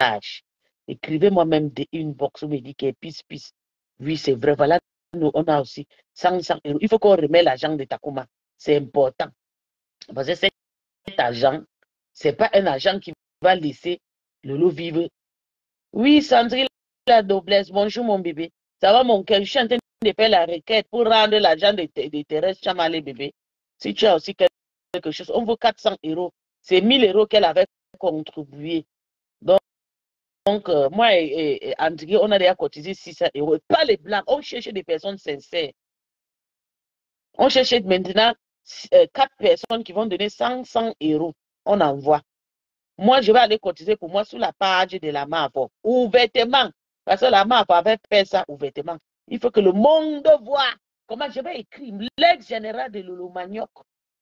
message. Écrivez-moi même une box où me dit que peace. Oui, c'est vrai. Voilà, nous, on a aussi 500 euros. Il faut qu'on remette l'argent de Takoma. C'est important. Parce que cet argent, ce n'est pas un argent qui va laisser le loup vivre. Oui, Sandrine, la noblesse. Bonjour, mon bébé. Ça va, mon cœur? Je suis en train de faire la requête pour rendre l'argent de Thérèse Chamale, bébé. Si tu as aussi quelque chose, on vaut 400 euros. C'est 1000 euros qu'elle avait contribué. Donc moi et André, on a déjà cotisé 600 euros. Pas les blancs, on cherche des personnes sincères. On cherche maintenant 4 personnes qui vont donner 100 euros. On envoie. Moi, je vais aller cotiser pour moi sur la page de la MAF. Ouvertement. Parce que la MAF avait fait ça ouvertement. Il faut que le monde voit comment je vais écrire. L'ex-général de Lolo Manioc.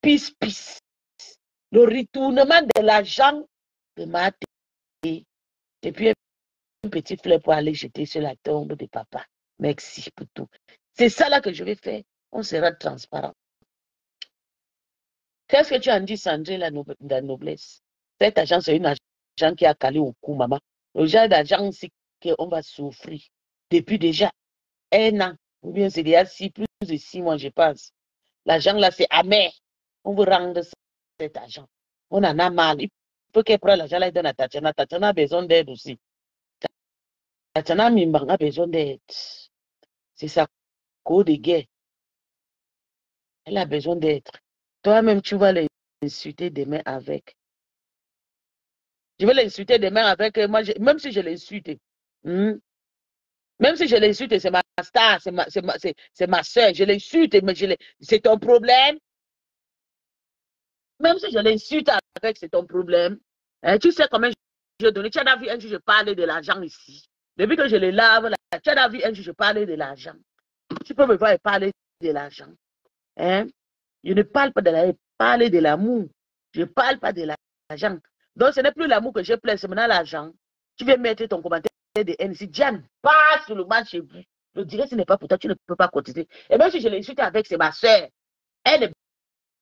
Peace. Le retournement de l'argent de Maté. Et puis un petit fleur pour aller jeter sur la tombe de papa. Merci pour tout. C'est ça là que je vais faire. On sera transparent. Qu'est-ce que tu en dis, Sandrine, la noblesse? Cet argent, c'est une argent qui a calé au cou, maman. Le genre d'argent, c'est qu'on va souffrir depuis déjà 1 an. Ou bien c'est déjà plus de 6 mois, je pense. L'argent là, c'est amer. On veut rendre cet argent. On en a mal. Il faut qu'elle prenne l'argent là et donne à Tatiana. Tatiana a besoin d'aide aussi. Tatiana Mimbang a besoin d'aide. C'est sa code de guerre. Elle a besoin d'être. Toi-même, tu vas l'insulter demain avec. Je vais l'insulter demain avec. Moi, même si je l'insulte, même si je l'insulte, c'est ma star, c'est ma soeur. Je l'insulte, mais c'est ton problème. Même si je l'insulte avec, c'est ton problème. Hein, tu sais comment je donne. Tu as vu un jour, je parlais de l'argent ici. Depuis que je le lave, là, tu as vu un jour, je parlais de l'argent. Tu peux me voir parler de l'argent. Hein? Je ne parle pas de l'argent, je parle de l'amour. Je ne parle pas de l'argent. Donc, ce n'est plus l'amour que je plaise, c'est maintenant l'argent. Tu viens mettre ton commentaire de haine ici. Diane, passe sur le match chez vous. Je dirais, ce n'est pas pour toi, tu ne peux pas cotiser. Et même si je l'insulte avec, c'est ma soeur. Elle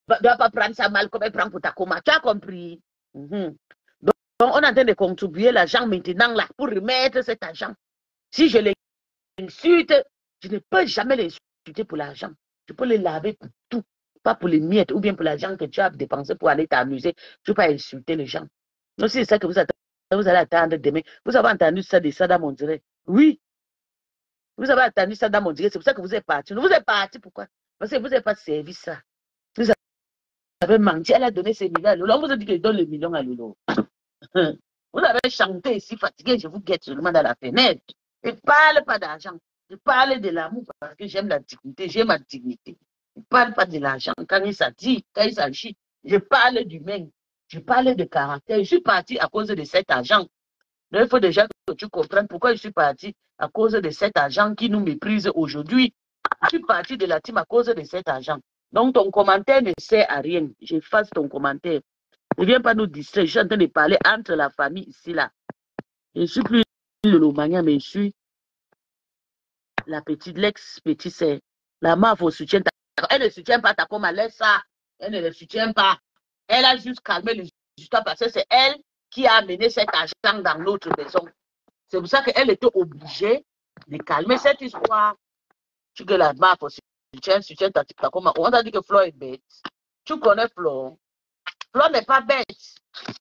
ne doit pas prendre ça mal comme elle prend pour ta coma. Tu as compris? Donc, on est en train de contribuer l'argent maintenant là pour remettre cet argent. Si je l'insulte, je ne peux jamais l'insulter pour l'argent. Je peux le laver pour tout, pas pour les miettes ou bien pour l'argent que tu as dépensé pour aller t'amuser. Tu ne peux pas insulter les gens. Donc, c'est ça que vous allez attendre demain. Vous avez entendu ça de ça dans mon direct. Oui. Vous avez entendu ça dans mon direct. C'est pour ça que vous êtes parti. Vous êtes parti pourquoi? Parce que vous n'avez pas servi ça. Vous avez menti. Elle a donné ses millions à Lolo. On vous a dit qu'elle donne les millions à Lolo. Vous avez chanté ici, fatigué. Je vous guette seulement dans la fenêtre. Je ne parle pas d'argent. Je parle de l'amour parce que j'aime la dignité. J'aime ma dignité. Je ne parle pas de l'argent. Quand il s'agit, quand il s'agit, je parle d'humain. Je parle de caractère. Je suis parti à cause de cet argent. Il faut déjà que tu comprennes pourquoi je suis parti à cause de cet argent qui nous méprise aujourd'hui. Je suis parti de la team à cause de cet argent. Donc, ton commentaire ne sert à rien. J'efface ton commentaire. Ne viens pas nous distraire. Je suis en train de parler entre la famille ici, là. Je ne suis plus le Lomania, mais je suis la petite, l'ex-petite sœur. La MAF soutient ta... Elle ne soutient pas ta coma, laisse ça. Elle ne le soutient pas. Elle a juste calmé les histoires parce que c'est elle qui a amené cet argent dans notre maison. C'est pour ça qu'elle était obligée de calmer cette histoire. Tu que la MAF soutient ta coma. On t'a dit que Flo est bête. Tu connais Flo. Flo n'est pas bête.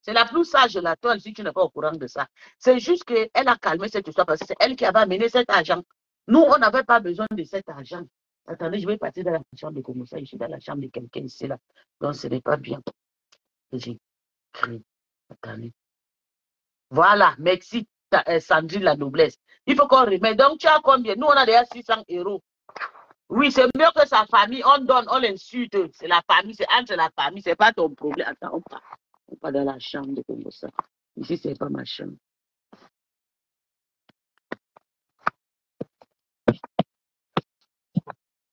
C'est la plus sage de la toile si tu n'es pas au courant de ça. C'est juste qu'elle a calmé cette histoire parce que c'est elle qui avait amené cet argent. Nous, on n'avait pas besoin de cet argent. Attendez, je vais partir dans la chambre de commissaire. Je suis dans la chambre de quelqu'un ici, là. Donc, ce n'est pas bien que j'écris. Attendez. Voilà, merci, Sandrine, la noblesse. Il faut qu'on remette. Donc, tu as combien? Nous, on a déjà 600 euros. Oui, c'est mieux que sa famille. On donne, on l'insulte. C'est la famille, c'est entre la famille. C'est pas ton problème. Attends, on part dans la chambre de commissaire. Ici, c'est pas ma chambre.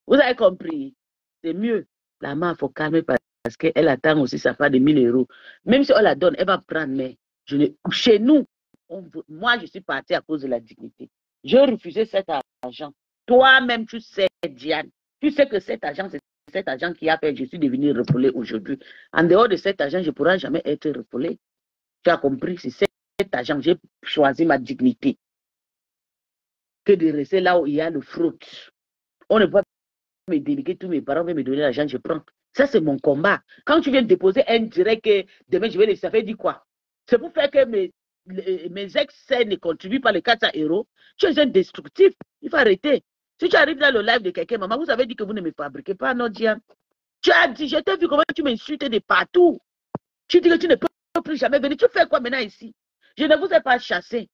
Vous avez compris? C'est mieux. La main, il faut calmer parce qu'elle attend aussi sa part de 1000 euros. Même si on la donne, elle va prendre. Mais chez nous, moi, je suis partie à cause de la dignité. J'ai refusé cet argent. Toi-même, tu sais, Diane, tu sais que cet argent, c'est cet argent qui a fait que je suis devenue refoulée aujourd'hui. En dehors de cet argent, je ne pourrai jamais être refoulée. Tu as compris? C'est argent, j'ai choisi ma dignité que de rester là où il y a le fraude. On ne peut pas me déléguer, tous mes parents veulent me donner l'argent, je prends. Ça, c'est mon combat. Quand tu viens de déposer un direct que demain, je vais laisser, ça fait dire quoi? C'est pour faire que mes ex ne contribuent pas les 400 €. Tu es un destructif. Il faut arrêter. Si tu arrives dans le live de quelqu'un, maman, vous avez dit que vous ne me fabriquez pas, non, Diane. Tu as dit, je t'ai vu comment tu m'insultes de partout. Tu dis que tu ne peux plus jamais venir. Tu fais quoi maintenant ici? Je ne vous ai pas chassé.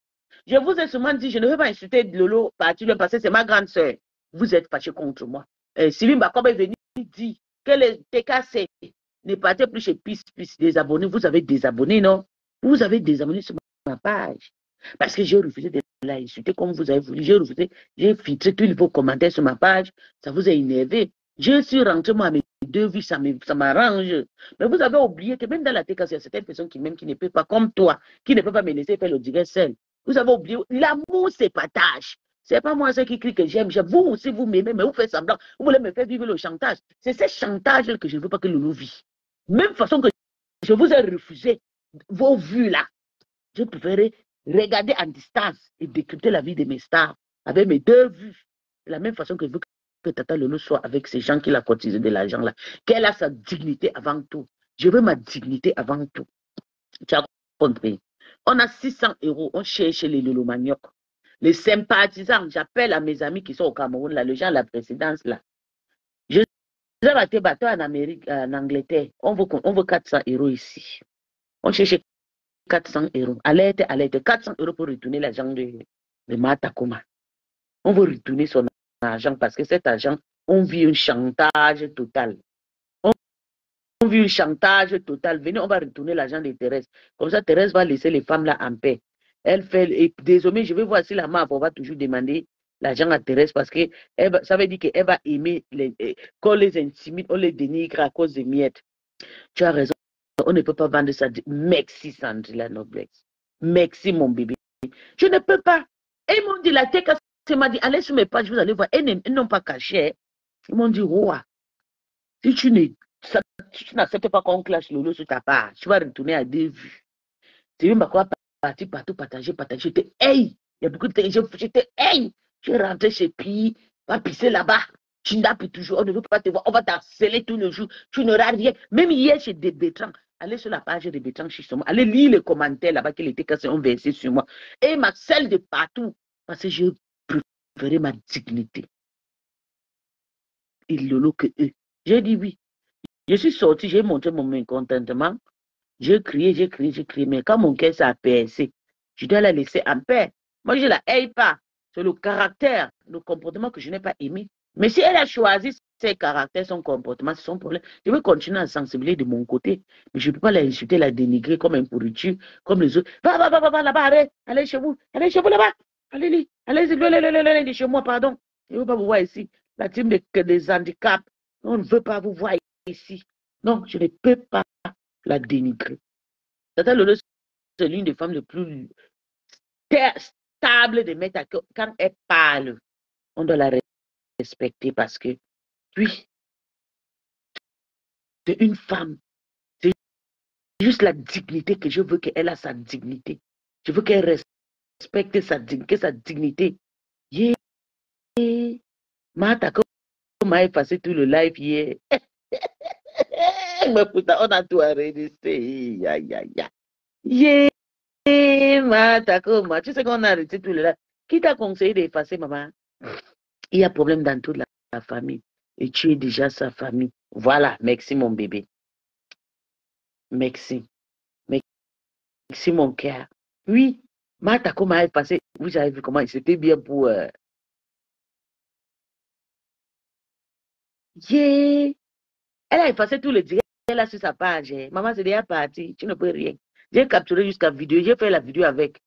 Je vous ai seulement dit, je ne veux pas insulter Lolo particulièrement parce que c'est ma grande soeur. Vous êtes fâché contre moi. Sylvie Bakob est venu dire que les TKC ne partaient plus chez Peace désabonnés. Vous avez désabonné, non? Vous avez désabonné sur ma page. Parce que j'ai refusé de l'insulter comme vous avez voulu. J'ai refusé, j'ai filtré tous vos commentaires sur ma page. Ça vous a énervé. Je suis rentré, moi, à mes 2 vues, ça m'arrange. Mais vous avez oublié que même dans la TKC, il y a certaines personnes qui ne peuvent pas, comme toi, qui ne peuvent pas me laisser faire le direct seul. Vous avez oublié, l'amour, c'est partage. C'est pas moi qui crie que j'aime. Vous aussi, vous m'aimez, mais vous faites semblant. Vous voulez me faire vivre le chantage. C'est ce chantage que je ne veux pas que Loulou vit. Même façon que je vous ai refusé vos vues là. Je préférais regarder en distance et décrypter la vie de mes stars avec mes 2 vues. De la même façon que je veux que Tata Lolo soit avec ces gens qui l'ont cotisé de l'argent là. Qu'elle a sa dignité avant tout. Je veux ma dignité avant tout. Tu as compris? On a 600 €, on cherche les Lolo Manioc. Les sympathisants, j'appelle à mes amis qui sont au Cameroun, là, les gens à la présidence, là. Je vais battre bateau en Amérique, en Angleterre. On veut 400 € ici. On cherche 400 €. Alerte, 400 € pour retourner l'argent de Matakoma. On veut retourner son argent parce que cet argent, on vit un chantage total. On vit un chantage total. Venez, on va retourner l'argent de Thérèse. Comme ça, Thérèse va laisser les femmes là en paix. Elle fait, et désormais, je vais voir si la MAP va toujours demander l'argent à Thérèse parce que ça veut dire qu'elle va aimer qu'on les intimide, on les dénigre à cause des miettes. Tu as raison. On ne peut pas vendre ça. Merci, Sandrine Noblex. Merci, mon bébé. Je ne peux pas. Et ils m'ont dit, la tête, m'a dit, allez sur mes pages, vous allez voir. Ils n'ont pas caché. Ils m'ont dit, roi, si tu n'acceptes pas qu'on clash Lolo sur ta page, tu vas retourner à 2 vues. C'est même pas partir partout, partager. J'étais, hey, il y a beaucoup de gens, j'étais, hey, je suis rentré chez Pi, va pisser là-bas. Tu n'as plus toujours, on ne veut pas te voir, on va t'harceler tous les jours, tu n'auras rien. Même hier chez des Bétrans, allez sur la page de Bétrans justement, allez lire les commentaires là-bas qui étaient cassés, ont versé sur moi. Et ma selle de partout, parce que je préférais ma dignité. Et Lolo que eux. J'ai dit oui. Je suis sorti, j'ai montré mon mécontentement. J'ai crié, mais quand mon cœur s'est apaisé, je dois la laisser en paix. Moi, je ne la haïs pas. C'est le caractère, le comportement que je n'ai pas aimé. Mais si elle a choisi ses caractères, son comportement, c'est son problème. Je vais continuer à sensibiliser de mon côté. Mais je ne peux pas l'insulter, la dénigrer comme un pourriture, comme les autres. Va là-bas, allez chez vous là-bas. Allez chez moi, pardon. Je ne veux pas vous voir ici. La team des handicaps, on ne veut pas vous voir ici. Non, je ne peux pas la dénigrer. Tata Lolo, c'est l'une des femmes les plus stables de mettre à cœur. Quand elle parle, on doit la respecter parce que, oui, c'est une femme. C'est juste la dignité que je veux qu'elle a sa dignité. Je veux qu'elle respecte sa dignité. Yeah. Martha, comme m'a effacé tout le live hier. Mais pourtant, on a tout arrêté. Yeah. Tu sais qu'on a arrêté tout le live. Qui t'a conseillé d'effacer, maman? Il y a problème dans toute la famille. Et tu es déjà sa famille. Voilà. Merci, mon bébé. Merci. Merci, mon cœur. Oui. Martha, comment elle est passée? Vous avez vu comment c'était bien pour... Yeah. Elle a effacé tous les directs là sur sa page. Maman, c'est déjà parti. Tu ne peux rien. J'ai capturé jusqu'à vidéo. J'ai fait la vidéo avec.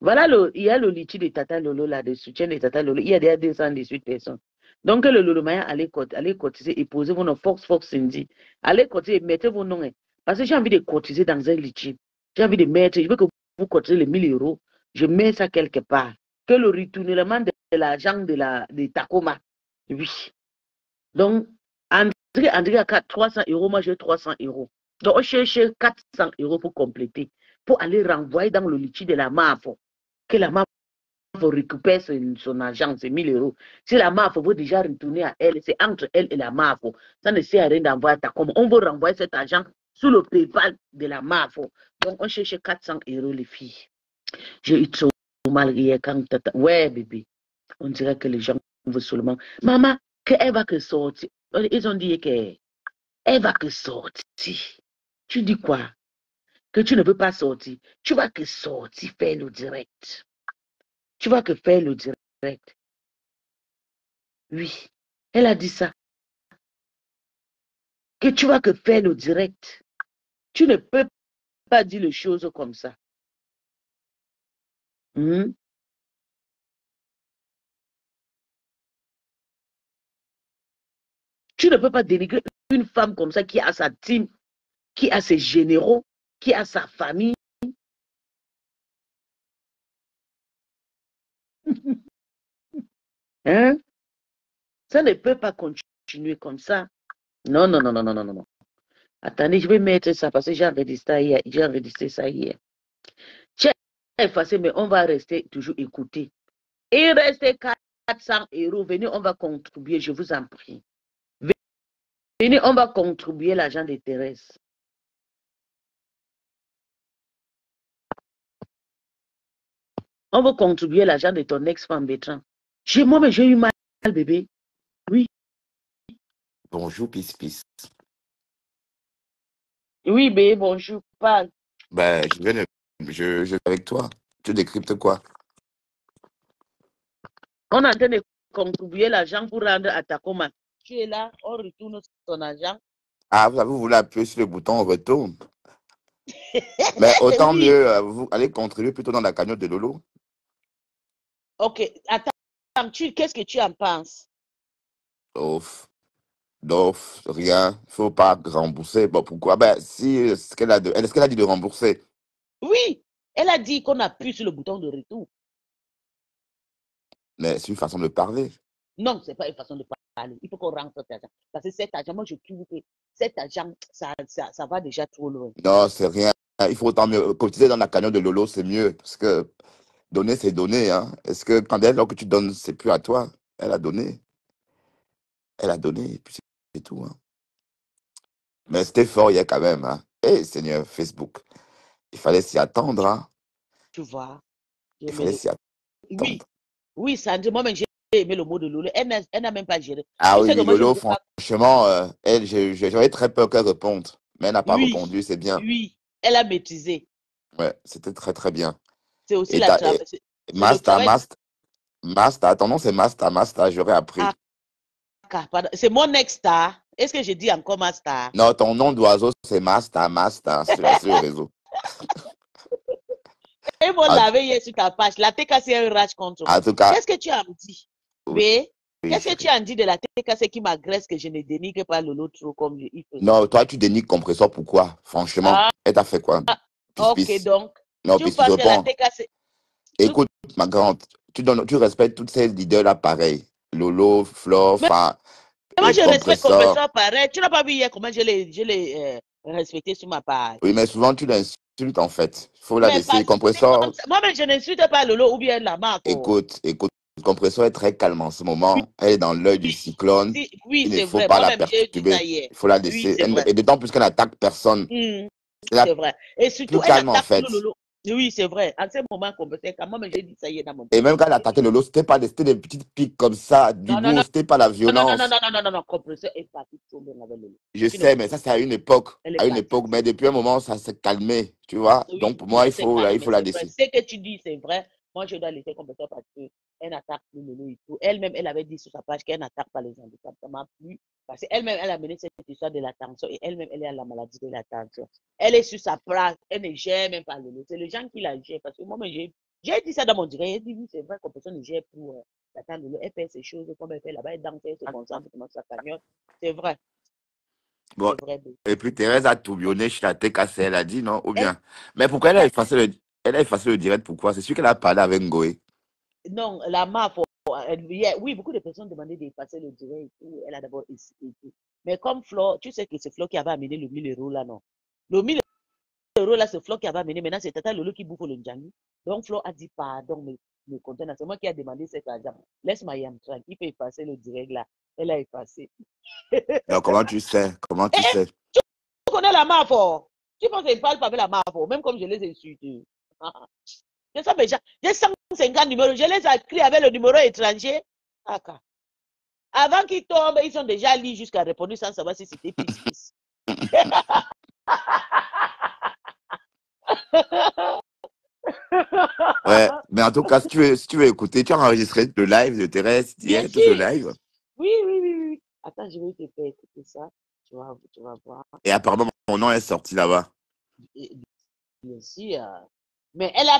Voilà, il y a le litchi de Tata Lolo là, de soutien de Tata Lolo. Il y a déjà 218 personnes. Donc, le Lolo Maya, allez cotiser et posez vos noms. Fox Cindy. Allez cotiser et mettez vos noms. Parce que j'ai envie de cotiser dans un litchi. J'ai envie de mettre, je veux que vous cotisez les 1000 €. Je mets ça quelque part. Que le retournement de l'argent de Takoma. Oui. Donc, André a 300 €, moi j'ai 300 €. Donc, on cherche 400 € pour compléter. pour aller renvoyer dans le litige de la MAF, que la MAF récupère son argent, c'est 1000 euros. Si la MAF veut déjà retourner à elle, c'est entre elle et la MAF. Ça ne sert à rien d'envoyer ta com. On veut renvoyer cet argent sous le PayPal de la MAF. Donc, on cherche 400 euros, les filles. J'ai eu trop mal hier quand tata. Ouais, bébé. On dirait que les gens veulent seulement. Maman, qu'elle va que sortir. Ils ont dit qu'elle va que sortir. Tu dis quoi? Que tu ne peux pas sortir. Tu vas que sortir, faire le direct. Tu vas que faire le direct. Oui, elle a dit ça. Que tu vas que faire le direct. Tu ne peux pas dire les choses comme ça. Hmm? Tu ne peux pas dénigrer une femme comme ça qui a sa team, qui a ses généraux, qui a sa famille. Hein? Ça ne peut pas continuer comme ça. Non, non, non, non, non, non, non. Attendez, je vais mettre ça parce que j'ai enregistré hier. J'ai enregistré ça hier. J'ai effacé, mais on va rester toujours écouter. Il reste 400 euros. Venez, on va contribuer, je vous en prie. Venez, on va contribuer l'argent de Thérèse. On va contribuer l'argent de ton ex-femme Bertrand. Moi, mais j'ai eu mal, bébé. Oui. Bonjour, Pis. Oui, bébé, bonjour. Parle. Ben, je vais avec toi. Tu décryptes quoi? On est en train de contribuer l'argent pour rendre à Takoma. Tu es là, on retourne ton argent. Ah, vous voulez appuyer sur le bouton, on retourne. Mais autant Oui. mieux, vous allez contribuer plutôt dans la cagnotte de Lolo. Ok, attends, qu'est-ce que tu en penses? Ouf. Dof, rien. Faut pas rembourser. Bon, pourquoi? Ben, si, est-ce qu'elle a dit de rembourser? Oui, elle a dit qu'on appuie sur le bouton de retour. Mais c'est une façon de parler. Non, ce n'est pas une façon de parler. Il faut qu'on rentre cet argent. Parce que cet argent, moi, je trouve que cet argent, ça va déjà trop loin. Non, c'est rien. Il faut autant mieux cotiser dans la cagnotte de Lolo, c'est mieux. Parce que donner, c'est donner. Hein. Est-ce que quand elle, que tu donnes, c'est plus à toi? Elle a donné. Elle a donné, et puis c'est tout. Hein. Mais c'était fort hier quand même. Hein. Eh, Seigneur, Facebook. Il fallait s'y attendre. Hein. Tu vois? Il fallait s'y Oui, attendre. oui, Sandra, moi-même, j'ai aimé le mot de Lolo. Elle n'a même pas géré. Ah Tu sais que oui, moi, je ne Lolo, peux pas. franchement, elle, j'avais très peur qu'elle réponde. Mais elle n'a pas Oui, répondu, c'est bien. oui, elle a maîtrisé. Ouais, c'était très très bien. C'est aussi Et, c'est le travail. Masta, ton nom c'est Masta, j'aurais appris. Ah, c'est mon ex-star. Est-ce que je dis encore ma star? Non, ton nom d'oiseau c'est Masta, sur le réseau. Ils vont En, laver hier sur ta page. La TKC a un rage contre moi. en tout cas, Qu'est-ce que tu en dis? oui, Oui. oui, Qu'est-ce que tu chérie. en dis de la TKC qui m'agresse que je ne dénigre pas Lolo trop comme il faisait? Non, toi tu dénigres compresseur, pourquoi? Franchement, Ah, elle t'a fait quoi? ok, Pis. donc, Non, tu Pis, penses que la réponds. TKC. Écoute, ma grande, tu respectes toutes ces leaders-là pareil. Lolo, Flo, Mais enfin, moi, je respecte compresseur. compresseur pareil. Tu n'as pas vu hier comment je l'ai respecté sur ma page. Oui, mais souvent tu l'insultes en fait. Il faut la Mais laisser. parce que c'est comme Compresseur, ça. Moi-même, je n'insulte pas Lolo ou bien la marque. écoute, compresseur est très calme en ce moment. Elle est dans l'œil du Oui, cyclone. oui, Il ne c'est faut vrai. pas la Moi-même, j'ai dit ça perturber. hier. Il faut la Oui, laisser. c'est vrai. Et d'autant plus qu'elle n'attaque personne. Elle C'est est vrai. Et surtout, plus elle calme en attaque sur le fait. Lolo. Oui, c'est vrai. En ce moment, comme peut-être, quand moi, j'ai dit ça hier dans mon Et page. même quand elle attaquait Lolo, c'était des petites piques comme ça, du Non, non, goût, non, c'était pas la non, non, non, non, violence. non, non, non, non, compresseur est parti trop bien avec Lolo. Je Tu ne sais, mais comprends ça c'est pas. à une époque. Elle est À une partie époque, mais trop depuis un moment, ça s'est calmé, tu vois. Donc Oui, pour moi, oui, c'est il calme, faut la c'est vrai. laisser. Ce que tu dis, c'est vrai. Moi, je dois laisser comme ça parce qu'elle n'attaque plus Lolo et tout. Elle-même, elle avait dit sur sa page qu'elle n'attaque pas les handicaps. Ça m'a plu. Parce qu'elle-même, elle a mené cette histoire de l'attention et elle-même, elle est à la maladie de l'attention. Elle est sur sa place. Elle ne gère même pas Lolo. C'est les gens qui la gèrent. Parce que moi, j'ai dit ça dans mon direct. J'ai dit, oui, c'est vrai qu'on personne ne gère pour l'attendre Lolo. Elle fait ses choses comme elle fait là-bas. Elle danse, elle se concentre dans sa cagnotte. C'est vrai. Bon, C'est vrai. et puis Thérèse a tourbillonné chez la TKC, elle a dit non, ou Elle, bien. Mais pourquoi elle a effacé le direct, pourquoi? C'est sûr qu'elle a parlé avec Ngoé. Non, la MAF, oui, beaucoup de personnes demandaient d'effacer le direct. Elle a d'abord essayé. Mais comme Flo, tu sais que c'est Flo qui avait amené le 1000 euros là, non? Le 1000 euros là, c'est Flo qui avait amené. Maintenant, c'est Tata Lolo qui bouffe le Django. Donc, Flo a dit pardon, me contenant. C'est moi qui a demandé cet argent. Laisse ma yam tranquille. Il peut effacer le direct là. Elle a effacé. Alors, comment tu sais? Comment tu sais? Tu connais la MAFO. Tu penses qu'ils ne parlent pas avec la MAFO, même comme je les ai insultés. Je sais déjà. J'ai 150 numéros. Je les ai écrits avec le numéro étranger. Avant qu'ils tombent, ils sont déjà lits jusqu'à répondre sans savoir si c'était pis-pis. Ouais, mais en tout cas, si tu veux écouter, tu as enregistré le live de Thérèse Bien hier, tout ce sûr. live. Oui. Attends, je vais te faire écouter ça. Tu vas voir. Et apparemment, mon nom est sorti là-bas. Bien sûr. Mais elle a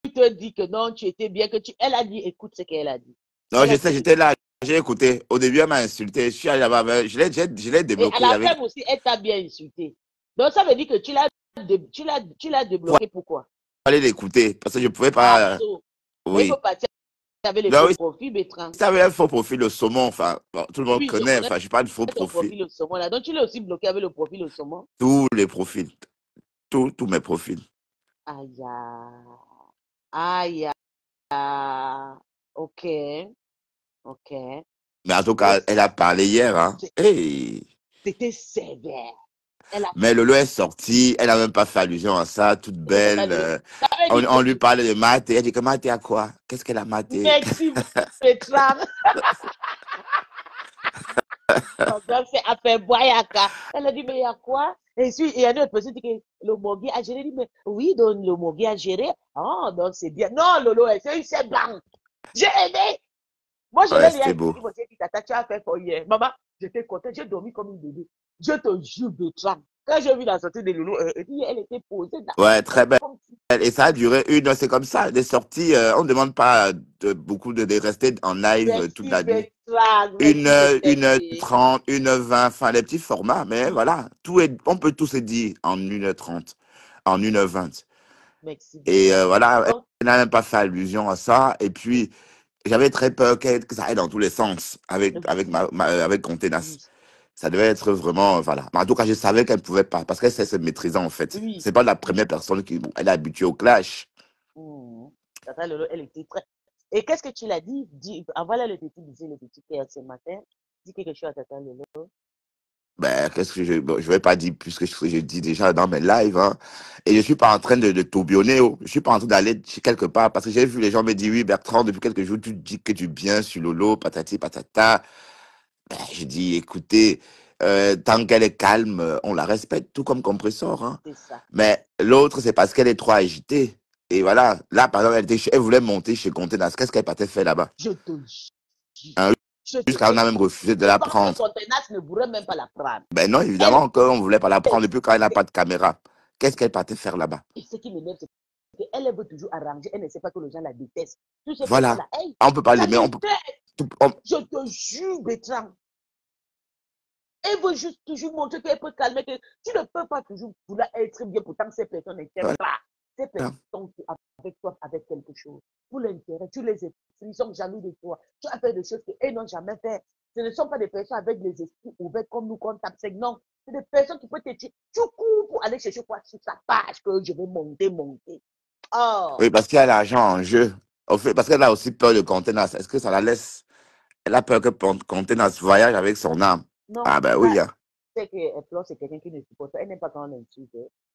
plutôt dit que non, tu étais bien, que tu. Elle a dit, écoute ce qu'elle a dit. Non, Elle je a sais, dit, j'étais là, j'ai écouté. Au début, elle m'a insulté. Je suis allé là-bas, je l'ai et à débloqué la avec. fin aussi, elle t'a bien insulté. Donc ça veut dire que tu l'as débloqué. Pourquoi? Il fallait l'écouter parce que je ne pouvais pas. Absolument. Mais il faut Oui. partir avec les Non, faux oui, profils, Bétran. ça avait un faux profil, le saumon. Enfin, bon, tout le monde Oui, je connaît. connais Enfin, je suis pas de faux ton profil. profil au saumon là. Donc tu l'as aussi bloqué avec le profil au saumon. Tous les profils. Tous mes profils. Aïe, aïe, aïe. Ok. Mais en tout Donc, cas, elle a parlé hier. Hein. Hey. c'était sévère. Elle a Mais Lolo est sortie, elle n'a même pas fait allusion à ça, toute dit, Tata belle. Lolo. Ça veut dire On lui que parlait de maths et elle dit que maths à quoi? Qu'est-ce qu'elle a maté? merci, Bétran. Donc, c'est affaire Boyaka. Elle a dit, mais il y a quoi? Et puis, il y a une autre personne qui dit que le Mogui a géré. Il dit, mais oui, donc le Mogui a géré. Oh, donc c'est bien. Non, Lolo, c'est une chef blanc. J'ai aidé. Moi, je Ouais, l'ai bien c'était beau. dit, moi, j'ai dit, Tata, tu as fait pour hier. Maman, j'étais contente, j'ai dormi comme une bébé. Je te jure, Bertrand. Quand j'ai vu la sortie de Loulou, elle était posée Ouais, très belle. comme si Et ça a duré une heure, c'est comme ça. Les sorties, on ne demande pas beaucoup de rester en live toute merci, la nuit. Bertrand, Une merci de heure, 1h30. 1h30, 1h20, enfin les petits formats, mais voilà, on peut tout se dire en 1h30, en 1h20. Merci, Et Bertrand. voilà, Donc, elle n'a même pas fait allusion à ça. Et puis, j'avais très peur que ça aille dans tous les sens avec Contenas. oui, Ça devait être vraiment, voilà. Mais en tout cas, je savais qu'elle ne pouvait pas, parce qu'elle sait se maîtriser, en fait. oui, C'est pas la oui. première personne elle est habituée au clash. Tata Lolo, elle était très. Et qu'est-ce que tu l'as dit? Envoie-la le petit bisou, le petit père ce matin. Dis quelque chose à Tata Lolo. Ben, qu'est-ce que bon, je vais pas dire plus que ce que je dis déjà dans mes lives, hein. Et je suis pas en train de tourbillonner, oh. Je suis pas en train d'aller chez quelque part, parce que j'ai vu les gens me dire, oui, Bertrand, depuis quelques jours, tu dis que du bien sur Lolo, patati, patata. Ben, je dis, écoutez, tant qu'elle est calme, on la respecte, tout comme Compressor, hein. C'est ça. Mais l'autre, c'est parce qu'elle est trop agitée. Et voilà, là, par exemple, elle voulait monter chez Contenas. Qu'est-ce qu'elle partait faire là-bas? Je te jure. Hein, Je te jusqu'à on a même refusé de Je la pense que prendre. Contenas ne pourrait même pas la prendre. Ben non, Elle, évidemment qu'on ne voulait pas la prendre depuis quand elle n'a pas de caméra. Qu'est-ce qu'elle partait faire là-bas? et ce qui m'énerve, c'est qu'elle veut toujours arranger. Elle ne sait pas que les gens la détestent. Tous ces Voilà. personnes-là, hey, On peut pas la l'aimer. déteste. Je te jure, Bertrand. Elle veut juste toujours montrer qu'elle peut calmer. Que tu ne peux pas toujours vouloir être bien. Pourtant, ces personnes ne t'aiment voilà. pas. Ces personnes qui avec toi, avec quelque chose. Pour l'intérêt, tu les esprits, ils sont jaloux de toi. Tu as fait des choses qu'elles n'ont jamais fait. Ce ne sont pas des personnes avec les esprits ouverts comme nous, qu'on tape. Non. C'est des personnes qui peuvent te dire, tu cours pour aller chercher quoi sur sa page que je vais monter. Oh, Oui, parce qu'il y a l'argent en jeu. Au fait, parce qu'elle a aussi peur de Contenas. Est-ce que ça la laisse? Elle a peur que Contenas voyage avec son âme. non, Ah ben oui, là, hein. c'est que Flo, c'est quelqu'un qui ne supporte pas. Elle n'aime pas quand on l'insulte.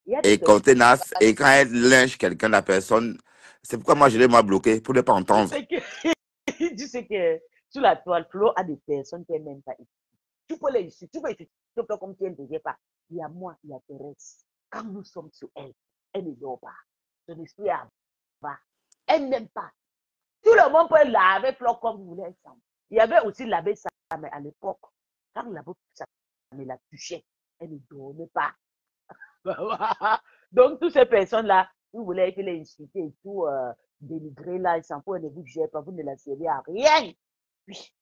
Il y a des Et personnes qui ne Contenas, pas et les quand elle lynche quelqu'un, la personne, c'est pourquoi moi je l'ai moi bloqué, pour ne pas Tu entendre. sais que, tu sais que sur la toile, Flo a des personnes qu'elle n'aime pas. Tu peux les insulter, tu peux insulter comme tu ne pas. Il y a moi, il y a Thérèse. Quand nous sommes sur elle, elle ne dort pas. Son esprit va. Elle n'aime pas. Tout le monde peut laver Flo comme vous voulez ensemble. Il y avait aussi l'abbé Sam à l'époque. Quand l'abbé Sam la touchait, elle ne dormait pas. Donc, toutes ces personnes-là, vous voulez les insulter et tout, dénigrer là, ils s'en foutent, ne vous gênez pas, vous ne la servez à rien. Oui.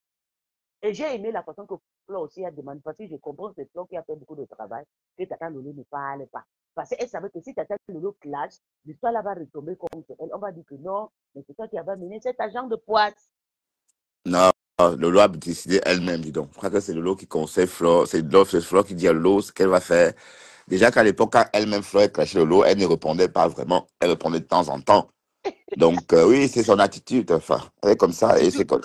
Et j'ai aimé la façon que Flo aussi a demandé, parce que je comprends que c'est Flo qui a fait beaucoup de travail, que Tata Lolo ne parle pas. Parce qu'elle savait que si Tata Lolo clash, l'histoire là va retomber contre elle. On va dire que non, mais c'est toi qui as mené cet agent de poids. Non, Lolo a décidé elle-même, dis donc. Je crois que c'est Lolo qui conseille Flore, c'est Flore qui dit à Lolo ce qu'elle va faire. Déjà qu'à l'époque, quand elle-même Floyd crachait le lot, elle ne répondait pas vraiment. Elle répondait de temps en temps. Donc, oui, c'est son attitude. Enfin, elle est comme ça. Et Surtout, c'est comme.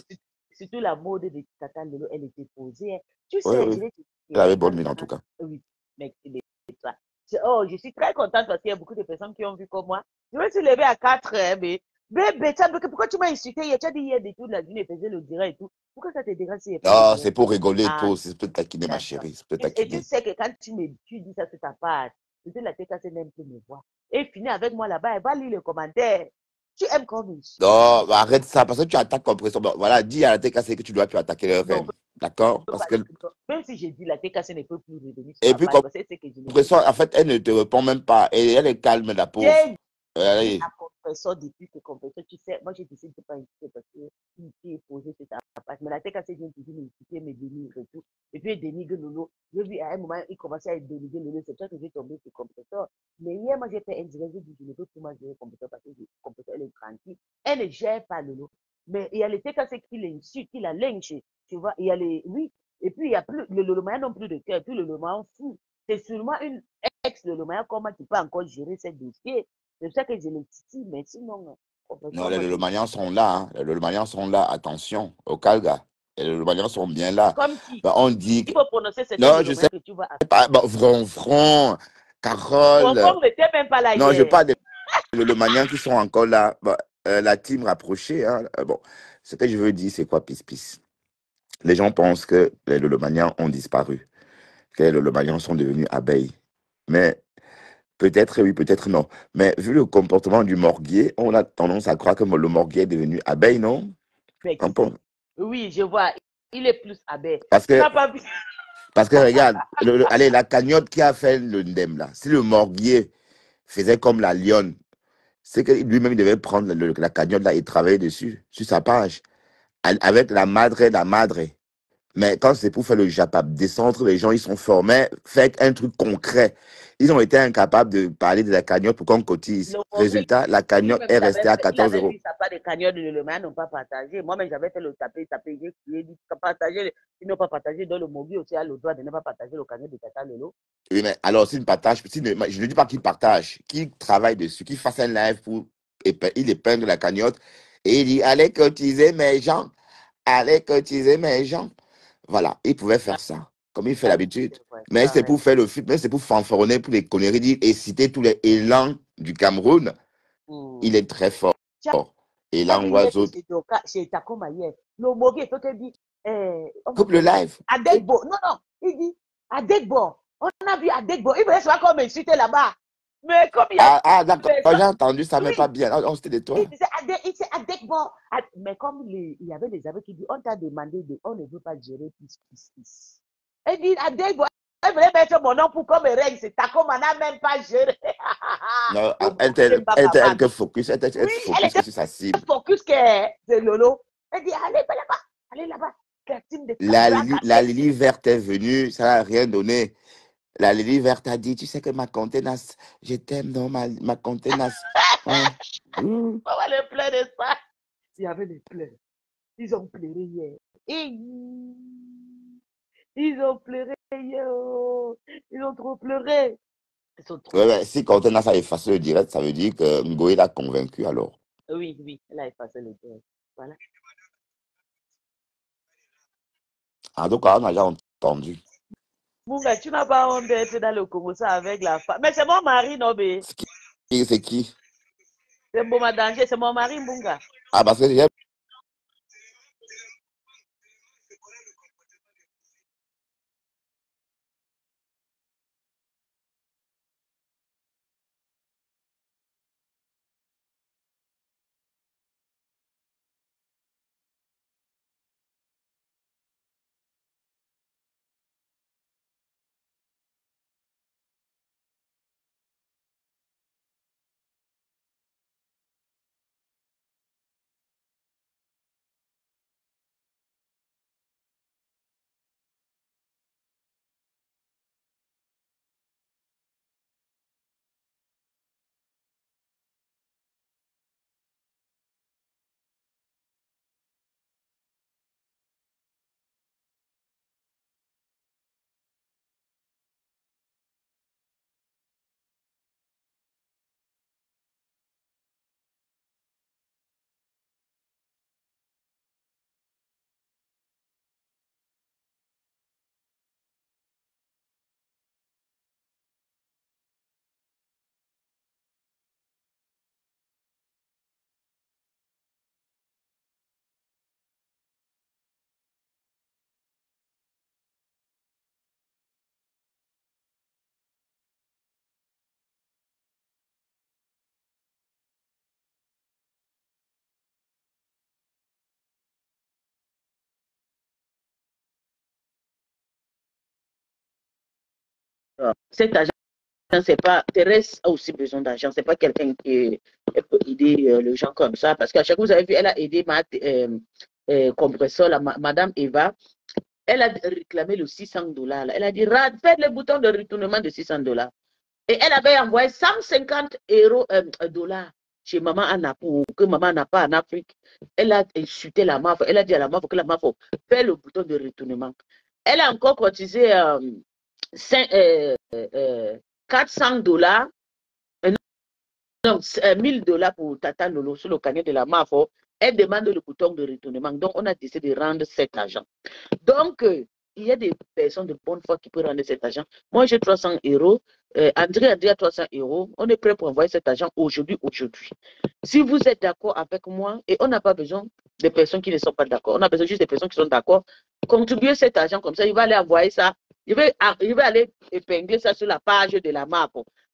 surtout la mode de Tata Lolo, elle était posée, hein. Tu Oui, sais, oui. je vais te Elle dire, avait bonne mine en tout cas. oui, mais toi. Oh, je suis très contente parce qu'il y a beaucoup de personnes qui ont vu comme moi. Je me suis levée à 4 heures, mais pourquoi tu m'as insulté hier? Tu as dit hier de toute la journée, faisait le direct et tout. Pourquoi ça te dérange s'il n'y a pas de Non, direct? c'est pour rigoler Ah, tout. C'est pour te taquiner, ma d'accord. chérie. C'est pour te Et tu taquiner. sais que quand tu dis ça sur ta page, peut-être la TKC n'aime plus me voir. Et finit avec moi là-bas, elle va lire les commentaires. Tu aimes qu'on m'insulte. Non, bah, arrête ça. Parce que tu attaques comme pression. Bon, voilà, dis à la TKC que tu dois plus attaquer leur Non, reine. D'accord? Parce que. même si j'ai dit la TKC ne peut plus revenir sur Et ma puis, page, comme parce que c'est que je ne peux pression, pas. en fait, elle ne te répond même pas. Et elle est calme, la pauvre. J'ai dit Allez. à Compressor depuis que Compressor, tu sais, moi j'ai décidé de ne pas insister parce que il est posé sur ta page. Mais la TKC vient toujours m'insulter, me dénigre et tout. Et puis il dénigre Lolo. Je lui, à un moment, il commençait à dénigrer Lolo. C'est ça que j'ai tombé sur Compressor. Mais hier, moi j'ai fait un direct, j'ai dit, je ne peux plus moi gérer Compressor parce que Compressor, elle est tranquille. Elle ne gère pas Lolo. Mais il y a les TKC qui l'insultent, qui la lynchent. Tu vois, il y a les. Oui. Et puis il y a plus. Le Lolomaya non plus de cœur. Puis le Lolomaya fou. C'est seulement une ex-Lolomaya comment tu peux encore gérer ce dossier. C'est ça que je le titille, mais sinon, Non, professeur, les moi, je... Lomanians sont là. Hein. Les Lomanians sont là. Attention, au Calga. Les Lomanians sont bien là. Comme qui? Bah, on dit que. Il faut prononcer certains Non, je sais Lolomaya que tu vas pas. appeler. Bon, Vronfron, Carole. Fronfon n'était même pas là Non, je hier. parle des Lomanians qui sont encore là. Bah, la team rapprochée. Hein. Bon, ce que je veux dire, c'est quoi, Pis? Les gens pensent que les Lomanians ont disparu, que les Lomanians sont devenus abeilles. Mais peut-être oui, peut-être non. Mais vu le comportement du morguier, on a tendance à croire que le morguier est devenu abeille, non? Mais On qui pense- c'est? Oui, je vois. Il est plus abeille. Parce Tu que, n'as pas vu? parce que regarde, allez, la cagnotte qui a fait le ndem là, si le morguier faisait comme la lionne, c'est que lui-même il devait prendre la cagnotte là et travailler dessus, sur sa page, avec la madre. Mais quand c'est pour faire le japap, descendre, les gens, ils sont formés, faire un truc concret. Ils ont été incapables de parler de la cagnotte pour qu'on cotise. Le Morgue, Résultat, la cagnotte lui-même, est restée à il 14 avait euros. pris sa part de cagnotte de Lolomaya, n'ont pas partagé. Moi-même, j'avais fait le taper, j'ai crié, dit, partager, ils n'ont pas partagé, donc le Morgue aussi a le droit de ne pas partager le cagnotte de Tata Lolo. Oui, mais alors, s'il partage, je ne dis pas qu'il partage, qu'il travaille dessus, qu'il fasse un live pour il épingle la cagnotte et il dit, allez cotiser mes gens, allez cotiser mes gens. Voilà, il pouvait faire ça, comme il fait Ah oui, l'habitude. c'est vrai, Mais c'est pareil. pour faire le film, mais c'est pour fanfaronner, pour les conneries, dire et citer tous les élans du Cameroun. Il Hmm. est très fort. Tu as Élan, vu hier que oiseau. chez Takoma hier, le Morgue, il faut te dire, on va Coupe le appeler comment? live. Coupe. Adegbo. Non, non, il dit, Adegbo. On a vu Adegbo. Il voulait savoir comment m'insulter là-bas. Mais comme il y a D'accord, j'ai personne, entendu ça, mais pas oui, bien. On c'était de toi. il disait Adegbo. Mais comme il y avait des amis qui disent, on t'a demandé, on ne veut pas gérer plus. Il dit Adegbo. Elle voulait mettre mon nom pour comme règle. C'est Takoma n'a même pas géré. Non, Le Morgue, il n'aime pas elle papa. était que focus, elle Oui, elle focus était que sur sa cible. focus que c'est Lolo. Elle dit, allez là-bas. La team de Kabraka, La Lily verte est venue, ça n'a rien donné. La Lily verte a dit, tu sais que ma contenace, je t'aime dans ma contenace. Ouais. Ouh. on va les pleurs de ça. Il y avait des pleurs. Ils ont pleuré hier. Et ils ont pleuré hier. Oh. Ils ont trop pleuré. Ils sont trop. Ouais, ouais, si contenace a effacé le direct, ça veut dire que Ngoï l'a convaincu alors. Oui, oui, elle a effacé le cœur. Voilà. En tout cas, on a déjà entendu. Munga, tu n'as pas honte d'être dans le Congo ça avec la femme. Mais c'est mon mari, non, mais. C'est qui? C'est bon, ma danger, c'est mon mari, Munga. Ah, parce que j'ai cet agent, c'est pas, Thérèse a aussi besoin d'argent. C'est pas quelqu'un qui peut aider les gens comme ça. Parce qu'à chaque fois, vous avez vu, elle a aidé compresseur, Madame Eva. Elle a réclamé le 600 $. Elle a dit, faites le bouton de retournement de 600 $. Et elle avait envoyé 150 dollars chez Maman Anna pour que Maman n'a pas en Afrique. Elle a insulté la MAF. Elle a dit à la MAF que la MAF fait le bouton de retournement. Elle a encore cotisé 400 $, non, 1000 $ pour Tata Lolo sur le cagnon de la MAF. Elle demande le bouton de retournement. Donc, on a décidé de rendre cet argent. Donc, il y a des personnes de bonne foi qui peuvent rendre cet argent. Moi, j'ai 300 €. André a 300 €. On est prêt pour envoyer cet argent aujourd'hui. Si vous êtes d'accord avec moi, et on n'a pas besoin de personnes qui ne sont pas d'accord, on a besoin juste de personnes qui sont d'accord, contribuer cet argent comme ça, il va aller envoyer ça, il va aller épingler ça sur la page de la MAP.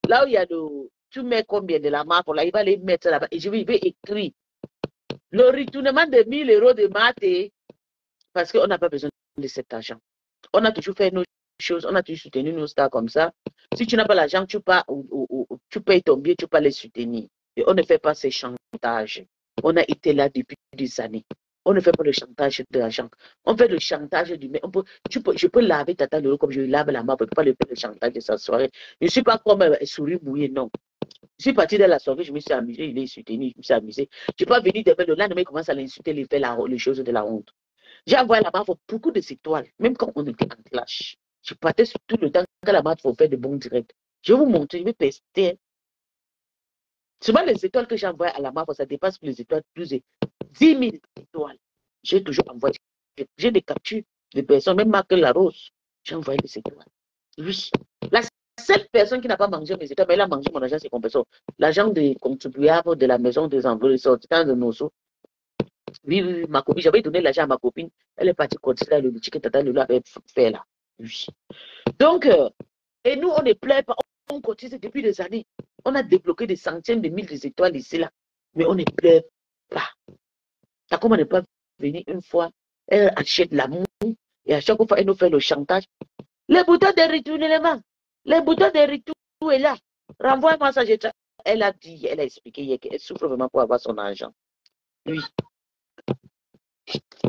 Là où il y a tu mets combien de la MAP, là, il va aller mettre ça là-bas, et je vais écrire le retournement de 1000 € de Maté, parce qu'on n'a pas besoin de cet argent. On a toujours fait nos choses, on a toujours soutenu nos stars comme ça. Si tu n'as pas l'argent, tu payes ton billet, tu peux les soutenir. Et on ne fait pas ces chantages. On a été là depuis des années. On ne fait pas le chantage de l'argent. On fait le chantage du... Je peux laver Tata Lolo comme je lave la main. Je ne peux pas le faire le chantage de sa soirée. Je ne suis pas comme souris mouillée, non. Je suis parti de la soirée, je me suis amusé, il est soutenu, je me suis amusé. Je ne peux pas venir demain, le lendemain, il commence à l'insulter, il fait les choses de la honte. J'ai envoyé la MAF beaucoup de étoiles, même quand on était en clash. Je partais sur tout le temps quand la MAF fait de bons directs. Je vais vous montrer, je vais tester. Souvent, les étoiles que j'ai envoyées à la MAF, ça dépasse plus les étoiles, plus de 10 000 étoiles. J'ai toujours envoyé. J'ai des captures de personnes, même Marc Larose. J'ai envoyé des étoiles. Oui. La seule personne qui n'a pas mangé mes étoiles, mais elle a mangé mon argent, c'est Compresseur. L'agent des contribuables de la maison des envoyés sortants de Nosso. Oui, ma copine, j'avais donné l'argent à ma copine. Elle est partie continuer le boutique que Tata Lolo avait fait là. Oui. Donc, et nous, on ne plaît pas. On cotise depuis des années. On a débloqué des centaines de mille d'étoiles ici là. Mais on ne plaît pas. T'as comment ne pas venir une fois, elle achète l'amour et à chaque fois, elle nous fait le chantage. Les boutons de retournement. Les boutons de retour est là. Renvoie-moi ça. Elle a dit, elle a expliqué qu'elle souffre vraiment pour avoir son argent. Oui.